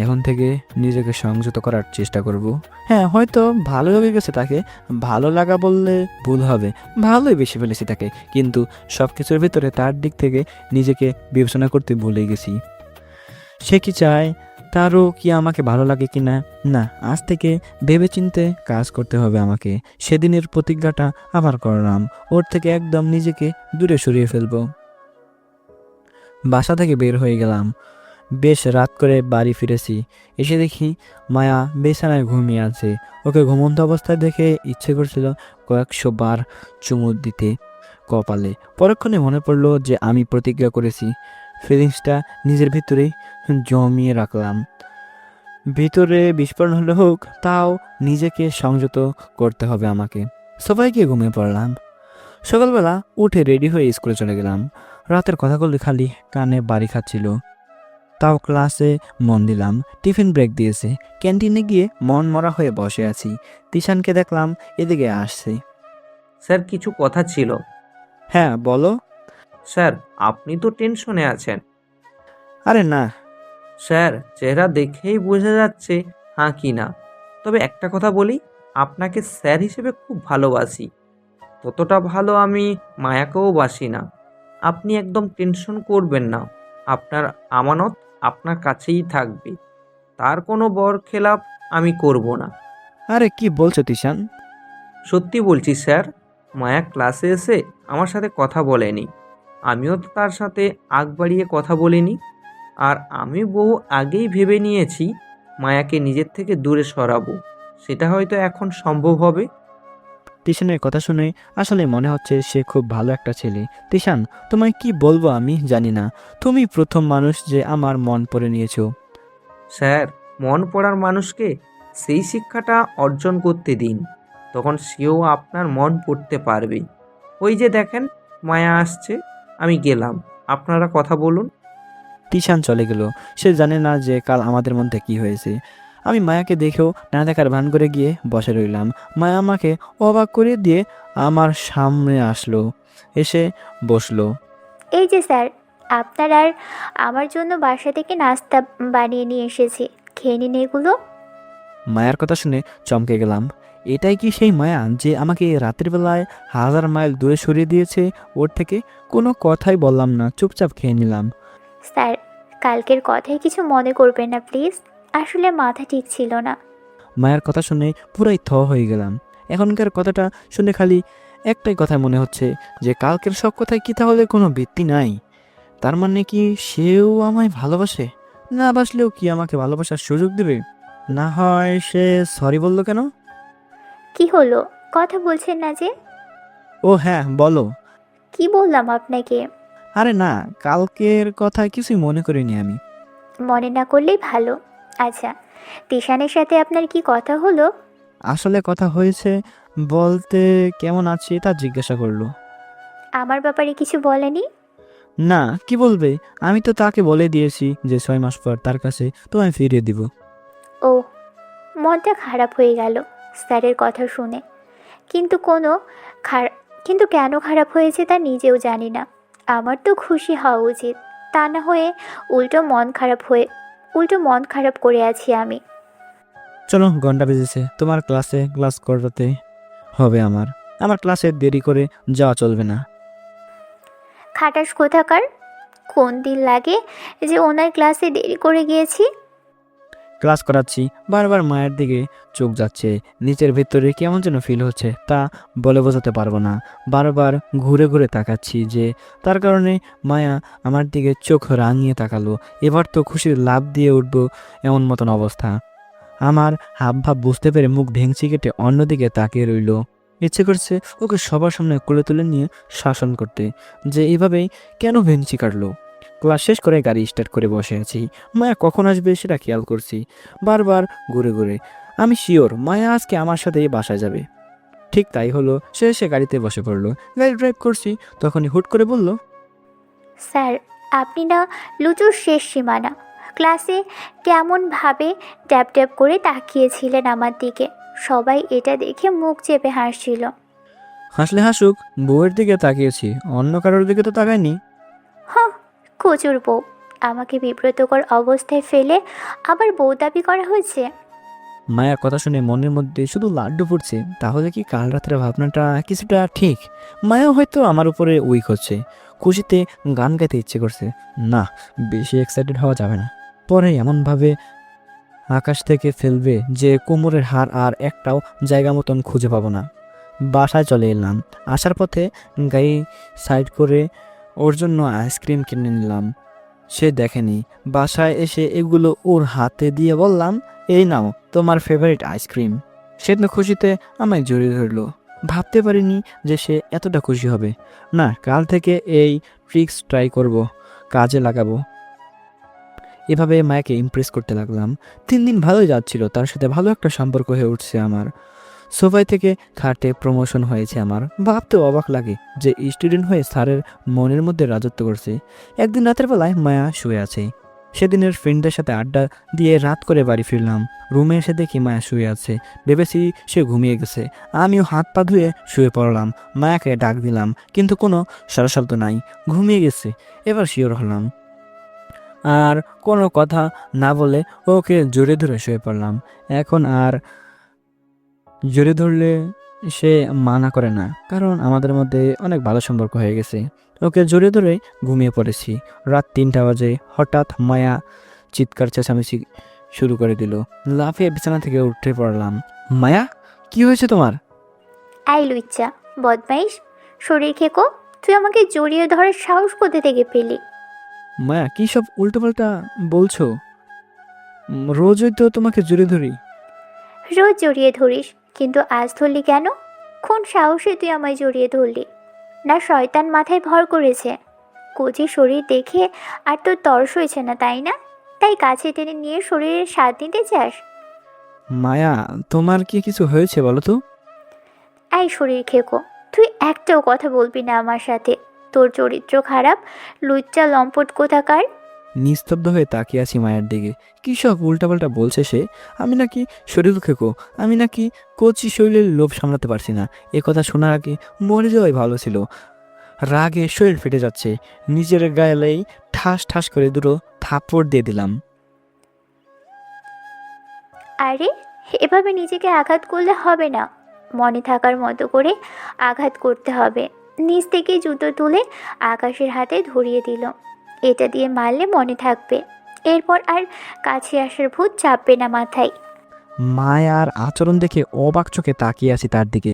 এখন থেকে নিজেকে সংযত করার চেষ্টা করব। হ্যাঁ, হয়তো ভালো হয়ে গেছে, তাকে ভালো লাগা বললে ভুল হবে, ভালোই বেশি ফেলেছি তাকে, কিন্তু সব কিছুর ভিতরে তার দিক থেকে নিজেকে বিবেচনা করতে ভুলে গেছি। সে কি চায় তারও কি আমাকে ভালো লাগে কি না, না আজ থেকে ভেবেচিন্তে কাজ করতে হবে আমাকে। সেদিনের প্রতিজ্ঞাটা আবার করলাম, ওর থেকে একদম নিজেকে দূরে সরিয়ে ফেলবো। বাসা থেকে বের হয়ে গেলাম। বেশ রাত করে বাড়ি ফিরেছি। এসে দেখি মায়া বিছানায় ঘুমিয়ে আছে। ওকে ঘুমন্ত অবস্থায় দেখে ইচ্ছে করছিল কয়েকশো বার চুমু দিতে কপালে। পরক্ষণে মনে পড়লো যে আমি প্রতিজ্ঞা করেছি। ফিলিংসটা নিজের ভিতরেই জমিয়ে রাখলাম। ভিতরে বিস্ফোরণ হলে হোক, তাও নিজেকে সংযত করতে হবে আমাকে। সবাই গিয়ে ঘুমিয়ে পড়লাম। সকালবেলা উঠে রেডি হয়ে স্কুলে চলে গেলাম। রাতের কথাগুলি খালি কানে বাড়ি খাচ্ছিল, তাও ক্লাসে মন দিলাম। টিফিন ব্রেক দিয়েছে। ক্যান্টিনে গিয়ে মন মরা হয়ে বসে আছি। তিশানকে দেখলাম এদিকে আসছে। স্যার, কিছু কথা ছিল। হ্যাঁ বলো। স্যার, আপনি তো টেনশনে আছেন। আরে না। স্যার, চেহারা দেখেই বোঝা যাচ্ছে হ্যাঁ কি না। তবে একটা কথা বলি, আপনাকে স্যার হিসেবে খুব ভালোবাসি। ততটা ভালো আমি মায়াকেও বাসি না। আপনি একদম টেনশন করবেন না। আপনার আমানত আপনার কাছেই থাকবে। তার কোনো বরখেলাপ আমি করব না। আরে কি বলছো তিশান? সত্যি বলছি স্যার, মায়া ক্লাসে এসে আমার সাথে কথা বলেনি। আমিও তো তার সাথে আগ বাড়িয়ে কথা বলিনি। আর আমি বহু আগেই ভেবে নিয়েছি মায়াকে নিজের থেকে দূরে সরাবো। সেটা হয়তো এখন সম্ভব হবে। তিশানের কথা শুনে আসলে মনে হচ্ছে সে খুব ভালো একটা ছেলে। তিশান, তোমায় কি বলবো আমি জানি না। তুমি প্রথম মানুষ যে আমার মন পড়ে নিয়েছো। স্যার, মন পড়ার মানুষকে সেই শিক্ষাটা অর্জন করতে দিন, তখন সেও আপনার মন পড়তে পারবে। ওই যে দেখেন মায়া আসছে, আমি গেলাম, আপনারা কথা বলুন। তিশান চলে গেল। সে জানে না যে কাল আমাদের মধ্যে কি হয়েছে। আমি মায়াকে দেখেও না দেখার ভান করে গিয়ে বসে রইলাম। মায়া আমাকে অবাক করে দিয়ে আমার সামনে আসলো, এসে বসলো। এই যে স্যার, আপনার আর আমার জন্য বাসা থেকে নাস্তা বানিয়ে নিয়ে এসেছি, খেয়ে নিন এগুলো। মায়ার কথা শুনে চমকে গেলাম। এটাই কি সেই মায়া যে আমাকে রাতের বেলায় 1000 মাইল দূরে সরিয়ে দিয়েছে ওর থেকে? কোনো কথাই বললাম না, চুপচাপ খেয়ে নিলাম। স্যার, কালকের কথায় কিছু মনে করবেন না প্লিজ, আসলে মাথা ঠিক ছিল না। মায়ের কথা শুনে পুরাই থ হয়ে গেলাম। এখনকার কথাটা শুনে খালি একটাই কথা মনে হচ্ছে যে কালকের সব কথায় কি তাহলে কোনো ভিত্তি নাই? তার মানে কি সেও আমায় ভালোবাসে? না বাসলেও কি আমাকে ভালোবাসার সুযোগ দেবে? না হয় সে সরি বললো কেন? কি হলো, কথা বলছেন না যে? ও হ্যাঁ বলো। কি বললাম আপনাকে? আরে না, কালকের কথা কিছুই মনে করিনি আমি। মনে না করলেই ভালো। আচ্ছা, তিশানের সাথে আপনার কি কথা হলো? আসলে কথা হয়েছে বলতে কেমন আছি তা জিজ্ঞাসা করলো। আমার ব্যাপারে কিছু বলেনি? না, কি বলবে? আমি তো তাকে বলে দিয়েছি যে 6 মাস পর তার কাছে তোমায় ফিরিয়ে দিব। ও, মনটা খারাপ হয়ে গেল স্যারের কথা শুনে। কিন্তু কিন্তু কেন খারাপ হয়েছে তা নিজেও জানি না। আমার তো খুশি হওয়া উচিত, তা না হয়ে উল্টো মন খারাপ করে আছি আমি। চলো, ঘন্টা বেজেছে, তোমার ক্লাস করাতে হবে। আমার ক্লাসে দেরি করে যাওয়া চলবে না। খাটাস কোথাকার! কোন দিন লাগে যে ওনার ক্লাসে দেরি করে গিয়েছি? ক্লাস করাচ্ছি, বারবার মায়ের দিকে চোখ যাচ্ছে। নিচের ভিতরে কেমন যেন ফিল হচ্ছে, তা বলে বোঝাতে পারবো না। বারবার ঘুরে ঘুরে তাকাচ্ছি যে তার কারণে মায়া আমার দিকে চোখ রাঙিয়ে তাকালো। এবার তো খুশির লাভ দিয়ে উঠবো এমন মতন অবস্থা। আমার হাবভাব বুঝতে পেরে মুখ ভেঙচি কেটে অন্যদিকে তাকিয়ে রইল। ইচ্ছে করছে ওকে সবার সামনে কোলে তুলে নিয়ে শাসন করতে, যে এইভাবেই কেন ভেঙচি কাটলো। ক্লাস শেষ করে গাড়ি স্টার্ট করে বসে আছি। মায়া কখন আসবে সেটা খেয়াল করছি, বারবার ঘুরে ঘুরে। আমি শিওর মায়া আজকে আমার সাথে বাসায় যাবে। ঠিক তাই হলো। সে এসে গাড়িতে বসে পড়লো। গাড়ি ড্রাইভ করছি, তখনই হুট করে বলল, স্যার, আপনি না লুচুর শেষ সীমানা। ক্লাসে কেমনভাবে ট্যাপ ট্যাপ করে তাকিয়েছিলেন আমার দিকে, সবাই এটা দেখে মুখ চেপে হাসছিল। হাসলে হাসুক, বউয়ের দিকে তাকিয়েছি, অন্য কারোর দিকে তো তাকায়নি। কচুর বউ, আমাকে বিব্রতকর অবস্থায় ফেলে আবার বউ দাবি করা হয়েছে। মায়ের কথা শুনে মনের মধ্যে শুধু লাড্ডু ফুটছে। তাহলে কি কাল রাতের ভাবনাটা কিছুটা ঠিক? মায়া হয়তো আমার উপরে উইক হচ্ছে, খুশিতে গান গাইতে ইচ্ছে করছে। না, বেশি এক্সাইটেড হওয়া যাবে না, পরে এমনভাবে আকাশ থেকে ফেলবে যে কোমরের হার আর একটাও জায়গা মতন খুঁজে পাবো না। বাসায় চলে এলাম। আসার পথে গাড়ি সাইড করে ওর জন্য আইসক্রিম কিনে নিলাম। সে দেখেনি। বাসায় এসে এগুলো ওর হাতে দিয়ে বললাম, এই নাও তোমার ফেভারিট আইসক্রিম। সে তো খুশিতে আমায় জড়িয়ে ধরলো। ভাবতে পারিনি যে সে এতটা খুশি হবে। না, কাল থেকে এই ট্রিক্স ট্রাই করব, কাজে লাগাবো। এভাবে মায়াকে ইমপ্রেস করতে লাগলাম। 3 দিন ভালোই যাচ্ছিল, তার সাথে ভালো একটা সম্পর্ক হয়ে উঠছে আমার। সোফাই থেকে খাটে প্রমোশন হয়েছে আমার। ভাবতে অবাক লাগে যে স্টুডেন্ট হয়ে স্যারের মনের মধ্যে রাজত্ব করছে। একদিন রাতের বেলায় মায়া শুয়ে আছে। সেদিনের ফ্রেন্ডদের সাথে আড্ডা দিয়ে রাত করে বাড়ি ফিরলাম। রুমে এসে দেখি মায়া শুয়ে আছে। ভেবেছি সে ঘুমিয়ে গেছে। আমিও হাত পা ধুয়ে শুয়ে পড়লাম। মায়াকে ডাক দিলাম, কিন্তু কোনো সারা শব্দ নাই। ঘুমিয়ে গেছে। এবার শিওর হলাম। আর কোনো কথা না বলে ওকে জড়িয়ে ধরে শুয়ে পড়লাম। এখন আর জড়িয়ে ধরলে সে মানা করে না, কারণ আমাদের মধ্যে অনেক ভালো সম্পর্ক হয়ে গেছে। ওকে জড়িয়ে ধরে ঘুমিয়ে পড়েছি। রাত 3টা বাজে। হঠাৎ মায়া চিৎকার চেঁচামেচি শুরু করে দিল। লাফিয়ে বিছানা থেকে উঠে পড়লাম। মায়া, কি হয়েছে তোমার? আই লুইচ্চা, বদমাইশ, শরীর খেকো, তুই আমাকে জড়িয়ে ধরার সাহস কোথা থেকে পেলি? মায়া, কি সব উল্টোপাল্টা বলছো? রোজই তো তোমাকে জড়িয়ে ধরি। রোজ জড়িয়ে ধরিস, কিন্তু আজ ধরলি কেন? কোন সাহসে তুই আমায় জড়িয়ে ধরলি? না শয়তান মাথায় ভর করেছে? কচি শরীর দেখে আর তোর তরস হয়েছে না, তাই না? তাই কাছে টেনে নিয়ে শরীরের স্বাদ নিতে চাস? মায়া, তোমার কি কিছু হয়েছে বলো তো? এই শরীর খেকো, তুই একটাও কথা বলবি না আমার সাথে। তোর চরিত্র খারাপ, লুচ্চা লম্পট কোথাকার। নিস্তব্ধ হয়ে তাকিয়ে আছি মায়ের দিকে। কী সব উল্টাপাল্টা বলছে সে? আমি নাকি শরীর খেকো? আমি নাকি কচি শরীরের লোভ সামলাতে পারছি না? এ কথা শোনার আগে মরে যাওয়াই ভালো ছিল। রাগে শরীর ফেটে যাচ্ছে। নিজের গায়েলেই ঠাস ঠাস করে দুটো থাপ্পড় দিয়ে দিলাম। আরে, এভাবে নিজেকে আঘাত করলে হবে না। মনে থাকার মতো করে আঘাত করতে হবে। নিচ থেকে জুতো তুলে আকাশের হাতে ধরিয়ে দিল। এটা দিয়ে মারলে মনে থাকবে। এরপর আর কাছে আসার ভূত চাপবে না মাথায়। মায়ার আচরণ দেখে অবাক চোখে তাকিয়ে আছি তার দিকে।